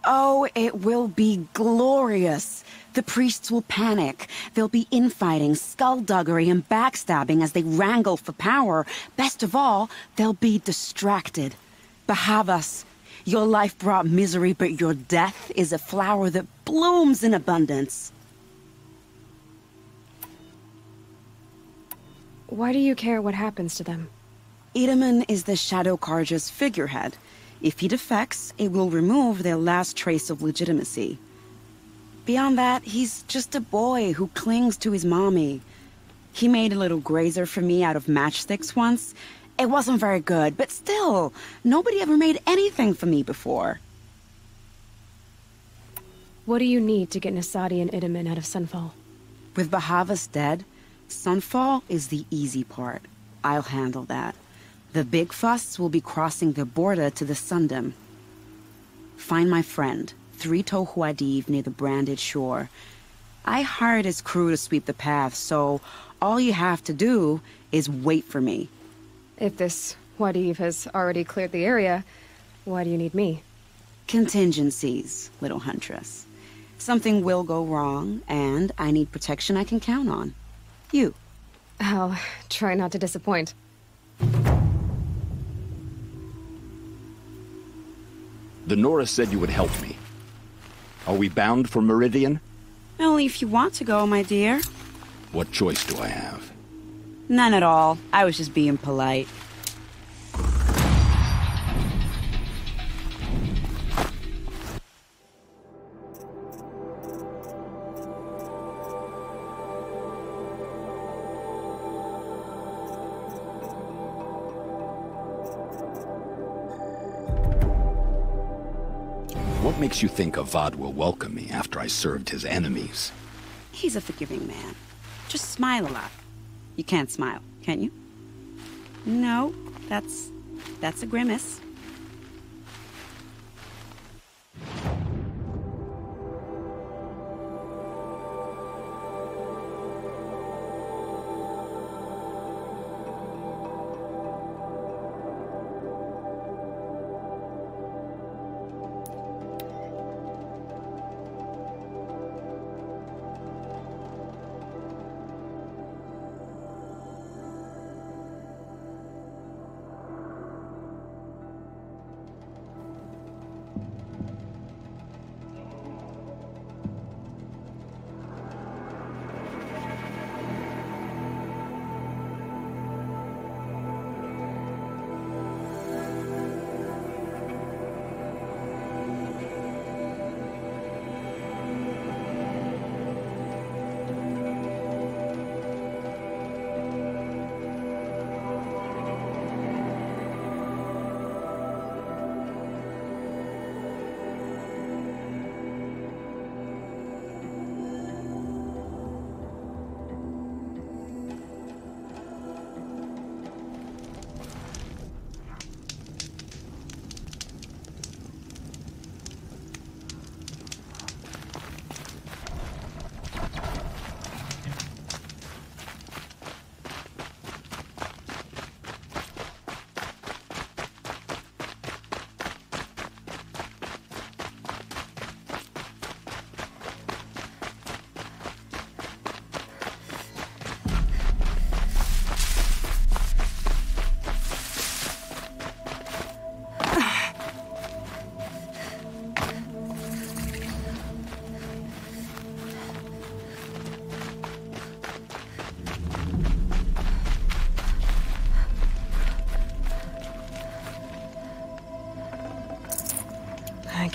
Oh, it will be glorious. The priests will panic. There'll be infighting, skullduggery, and backstabbing as they wrangle for power. Best of all, they'll be distracted. Bahavas, your life brought misery, but your death is a flower that blooms in abundance. Why do you care what happens to them? Edaman is the Shadow Karja's figurehead. If he defects, it will remove their last trace of legitimacy. Beyond that, he's just a boy who clings to his mommy. He made a little grazer for me out of matchsticks once. It wasn't very good, but still, nobody ever made anything for me before. What do you need to get Nasadi and Edaman out of Sunfall? With Bahavas dead, Sunfall is the easy part. I'll handle that. The big fuss will be crossing the border to the Sundom. Find my friend, 3-Toe Huadiv, near the branded shore. I hired his crew to sweep the path, so all you have to do is wait for me. If this Huadiv has already cleared the area, why do you need me? Contingencies, little huntress. Something will go wrong, and I need protection I can count on. You. I'll try not to disappoint. The Nora said you would help me. Are we bound for Meridian? Only if you want to go, my dear. What choice do I have? None at all. I was just being polite. What makes you think Avad will welcome me after I served his enemies? He's a forgiving man. Just smile a lot. You can't smile, can you? No, that's a grimace.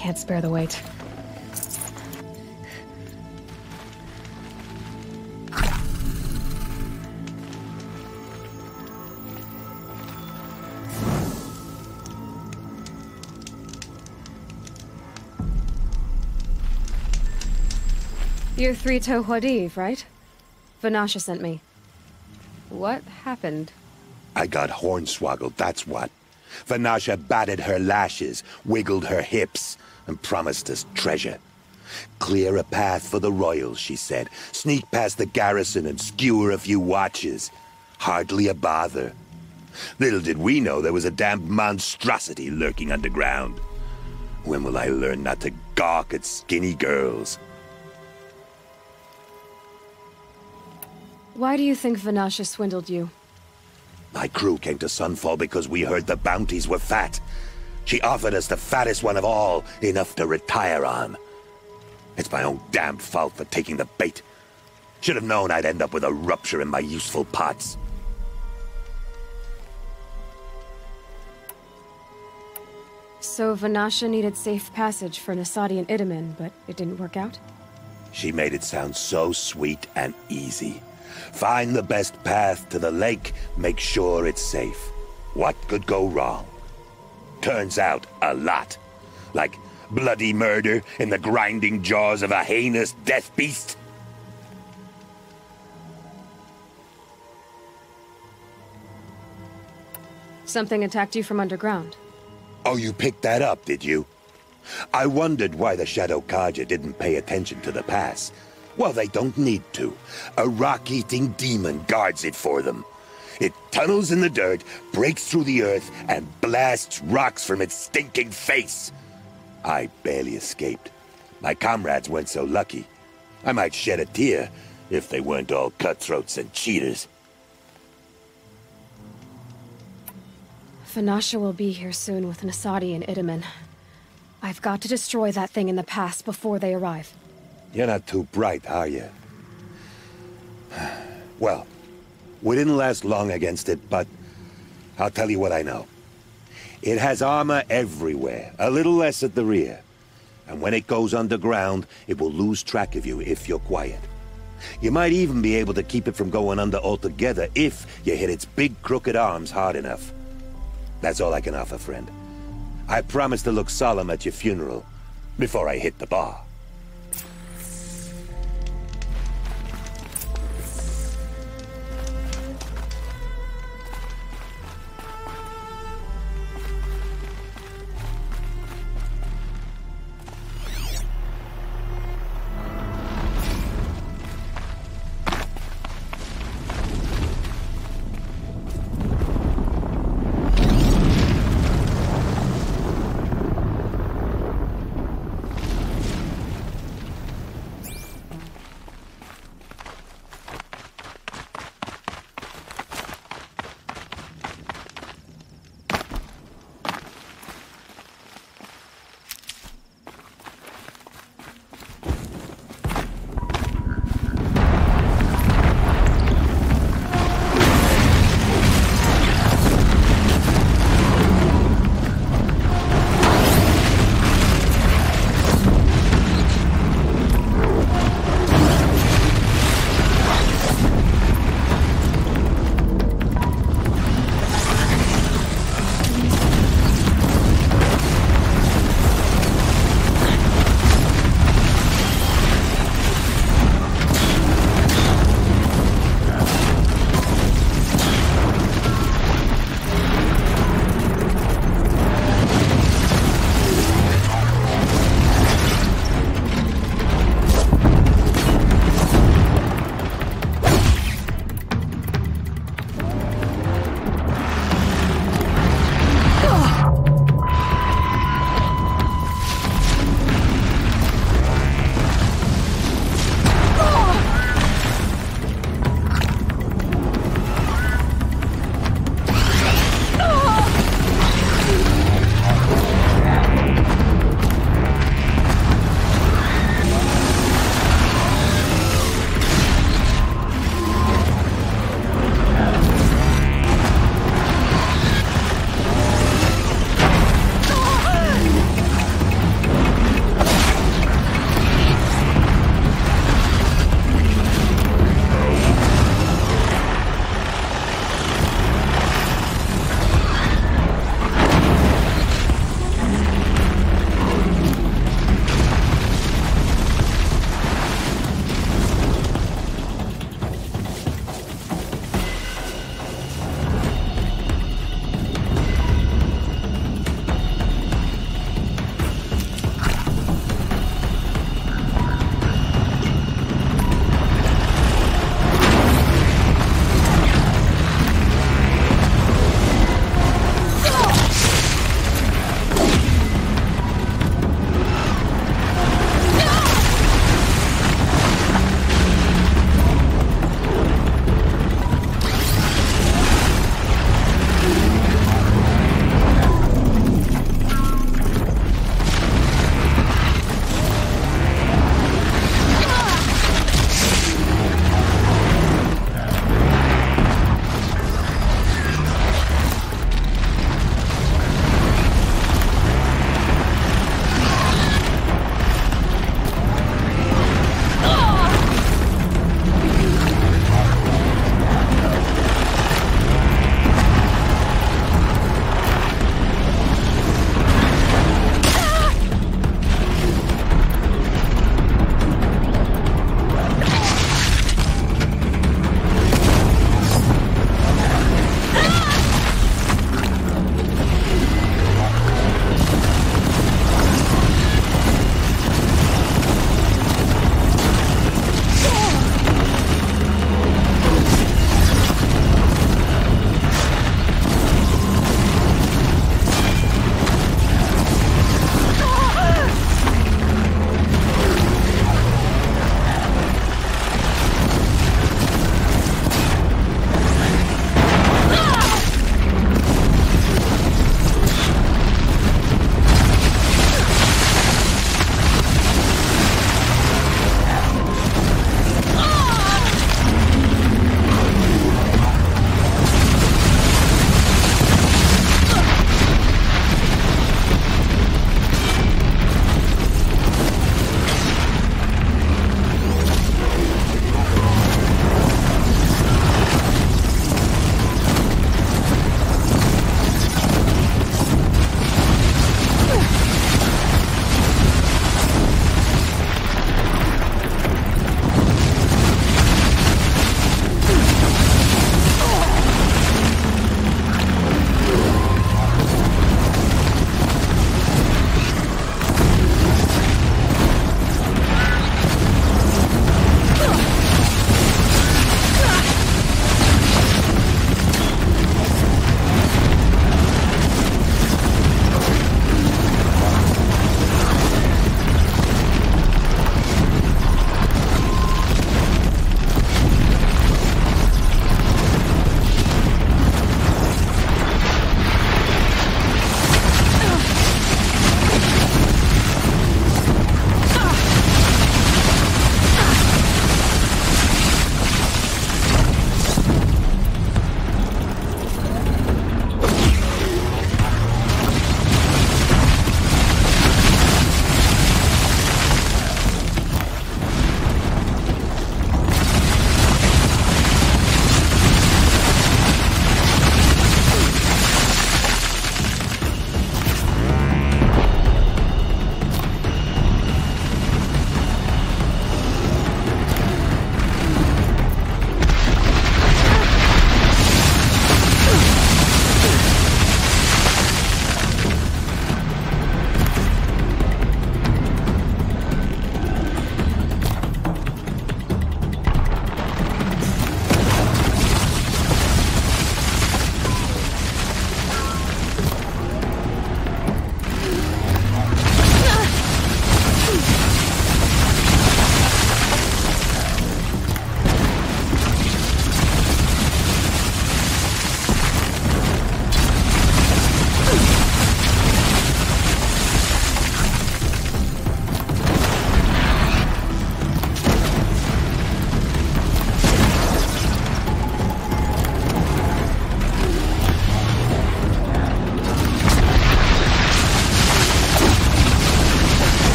can't spare the weight. You're Three-Toe Huadiv, right? Vanasha sent me. What happened? I got hornswoggled, that's what. Vanasha batted her lashes, wiggled her hips, and promised us treasure. Clear a path for the royals, she said. Sneak past the garrison and skewer a few watches. Hardly a bother. Little did we know there was a damned monstrosity lurking underground. When will I learn not to gawk at skinny girls? Why do you think Vanasha swindled you? My crew came to Sunfall because we heard the bounties were fat. She offered us the fattest one of all, enough to retire on. It's my own damned fault for taking the bait. Should have known I'd end up with a rupture in my useful parts. So Vanasha needed safe passage for Nasadi and Itamen, but it didn't work out? She made it sound so sweet and easy. Find the best path to the lake, make sure it's safe. What could go wrong? Turns out, a lot. Like bloody murder in the grinding jaws of a heinous death beast. Something attacked you from underground. Oh, you picked that up, did you? I wondered why the Shadow Karja didn't pay attention to the pass. Well, they don't need to. A rock-eating demon guards it for them. It tunnels in the dirt, breaks through the earth, and blasts rocks from its stinking face. I barely escaped. My comrades weren't so lucky. I might shed a tear if they weren't all cutthroats and cheaters. Vanasha will be here soon with Nasadi and Itamen. I've got to destroy that thing in the pass before they arrive. You're not too bright, are you? Well, we didn't last long against it, but I'll tell you what I know. It has armor everywhere, a little less at the rear. And when it goes underground, it will lose track of you if you're quiet. You might even be able to keep it from going under altogether if you hit its big crooked arms hard enough. That's all I can offer, friend. I promise to look solemn at your funeral before I hit the bar.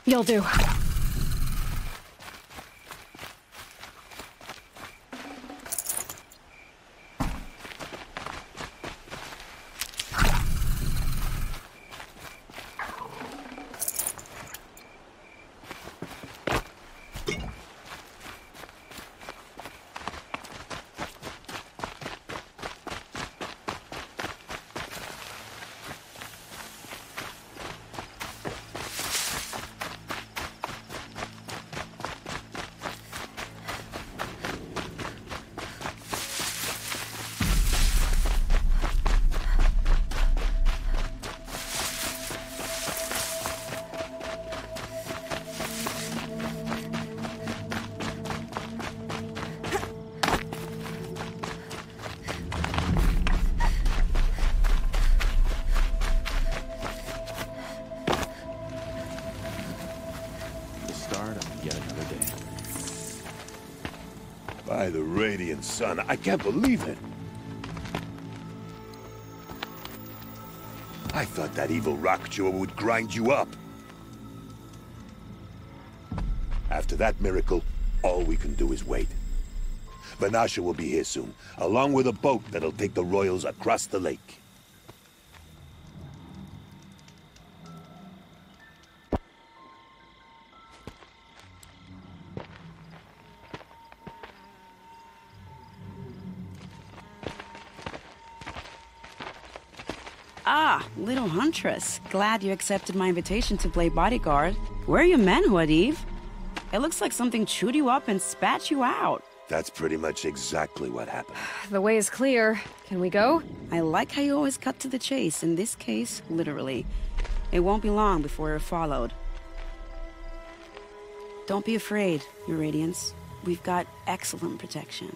You'll do. By the radiant sun, I can't believe it. I thought that evil rock chewer would grind you up. After that miracle, all we can do is wait. Vanasha will be here soon, along with a boat that'll take the royals across the lake. Ah, little huntress. Glad you accepted my invitation to play bodyguard. Where are your men, Huadiv? It looks like something chewed you up and spat you out. That's pretty much exactly what happened. The way is clear. Can we go? I like how you always cut to the chase. In this case, literally. It won't be long before you're followed. Don't be afraid, Your Radiance. We've got excellent protection.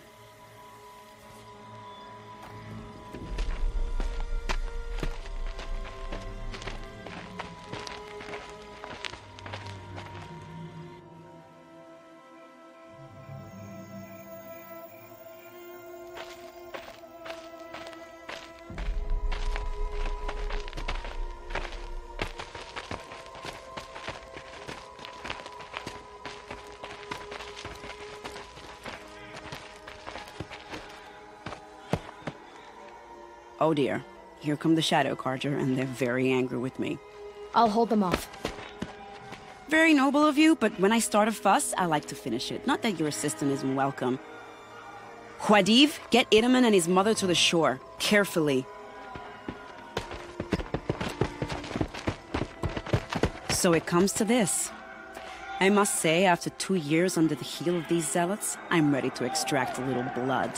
Oh dear, here come the Shadow Carja, and they're very angry with me. I'll hold them off. Very noble of you, but when I start a fuss, I like to finish it. Not that your assistant isn't welcome. Huadiv, get Itaman and his mother to the shore. Carefully. So it comes to this. I must say, after 2 years under the heel of these zealots, I'm ready to extract a little blood.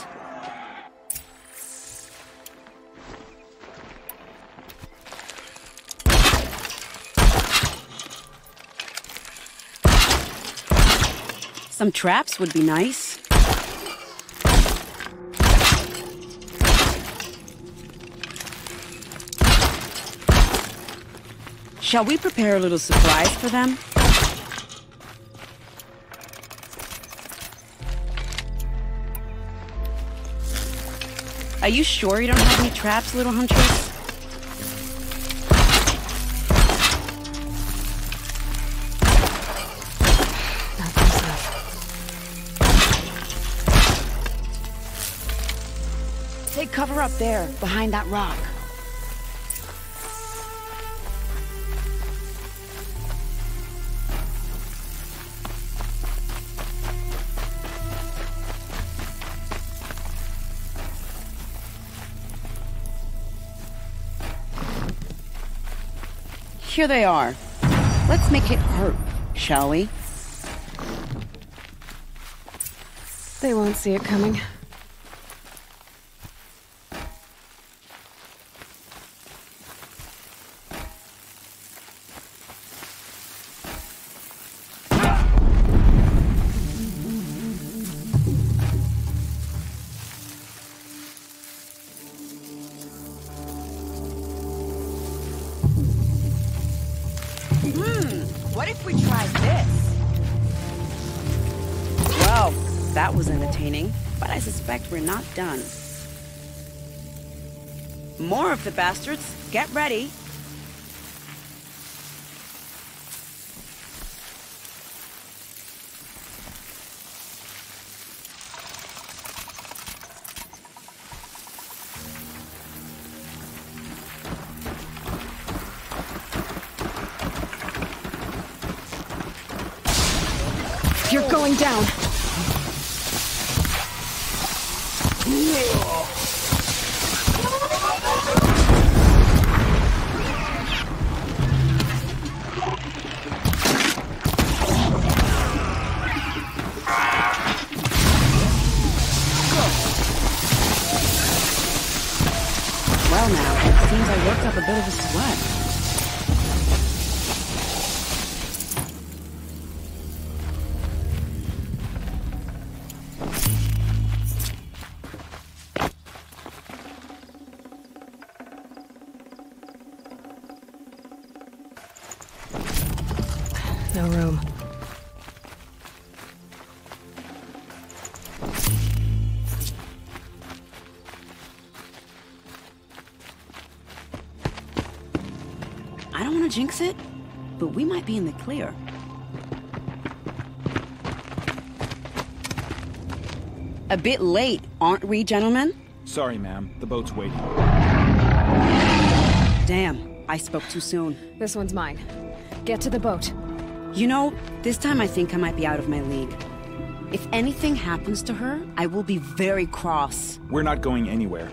Some traps would be nice. Shall we prepare a little surprise for them? Are you sure you don't have any traps, little huntress? Take cover up there, behind that rock. Here they are. Let's make it hurt, shall we? They won't see it coming. What if we tried this? Well, that was entertaining, but I suspect we're not done. More of the bastards. Get ready. You're going down. Well now, it seems I worked up a bit of a sweat. No room. I don't want to jinx it, but we might be in the clear. A bit late, aren't we, gentlemen? Sorry, ma'am. The boat's waiting. Damn, I spoke too soon. This one's mine. Get to the boat. You know, this time I think I might be out of my league. If anything happens to her, I will be very cross. We're not going anywhere.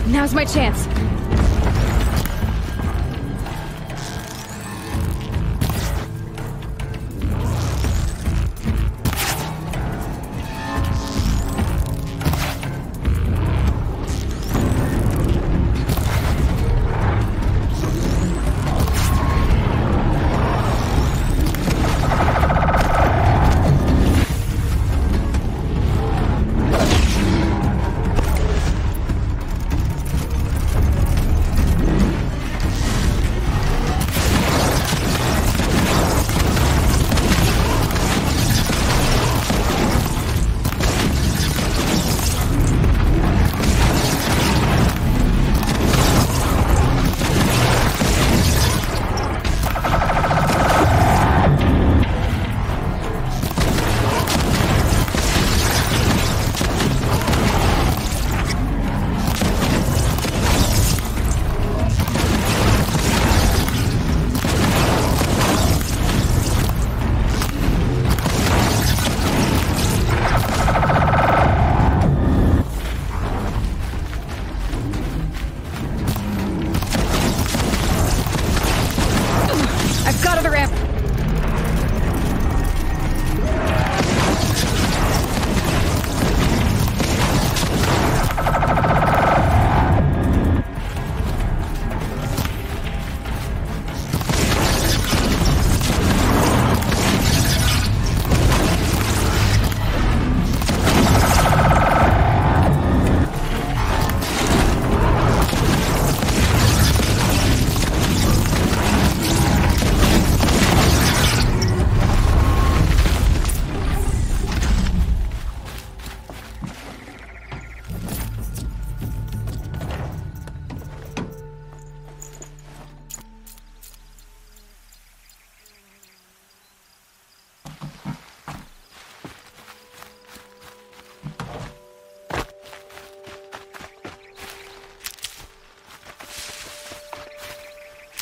Now's my chance.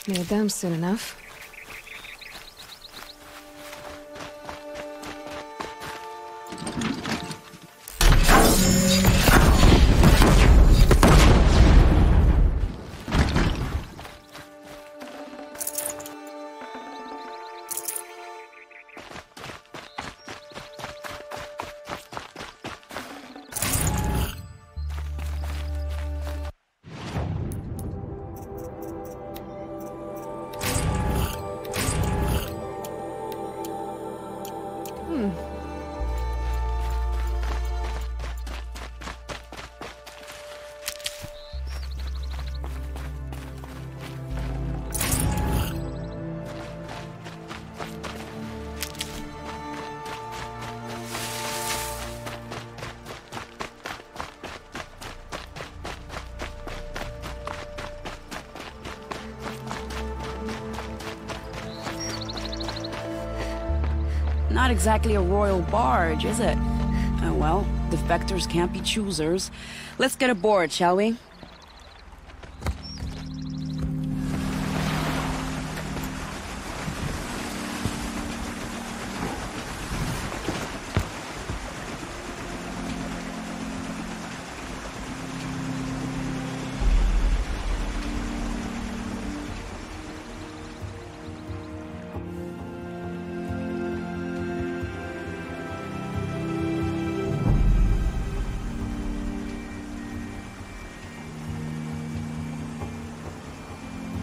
Need them soon enough. Not exactly a royal barge, is it? Oh well, defectors can't be choosers. Let's get aboard, shall we?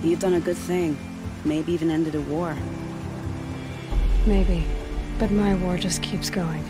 You've done a good thing. Maybe even ended a war. Maybe. But my war just keeps going.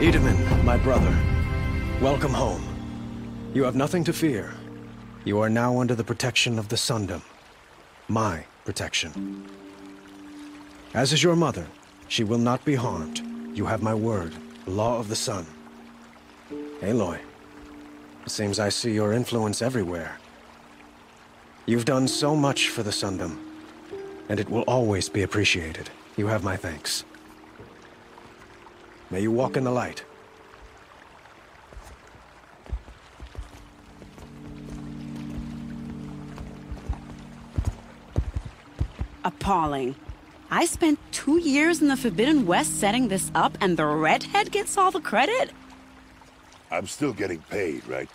Edaman, my brother, welcome home. You have nothing to fear. You are now under the protection of the Sundom. My protection. As is your mother, she will not be harmed. You have my word, the law of the sun. Aloy, it seems I see your influence everywhere. You've done so much for the Sundom, and it will always be appreciated. You have my thanks. May you walk in the light. Appalling. I spent 2 years in the Forbidden West setting this up, and the redhead gets all the credit? I'm still getting paid, right?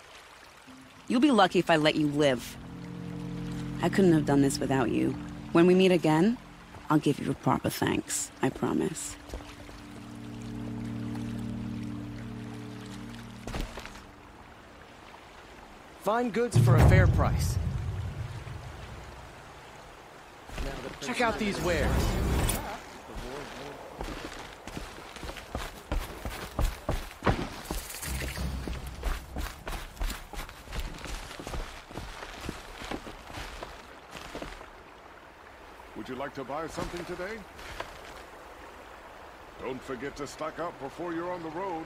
You'll be lucky if I let you live. I couldn't have done this without you. When we meet again, I'll give you a proper thanks. I promise. Fine goods for a fair price. Check out these wares. Would you like to buy something today? Don't forget to stock up before you're on the road.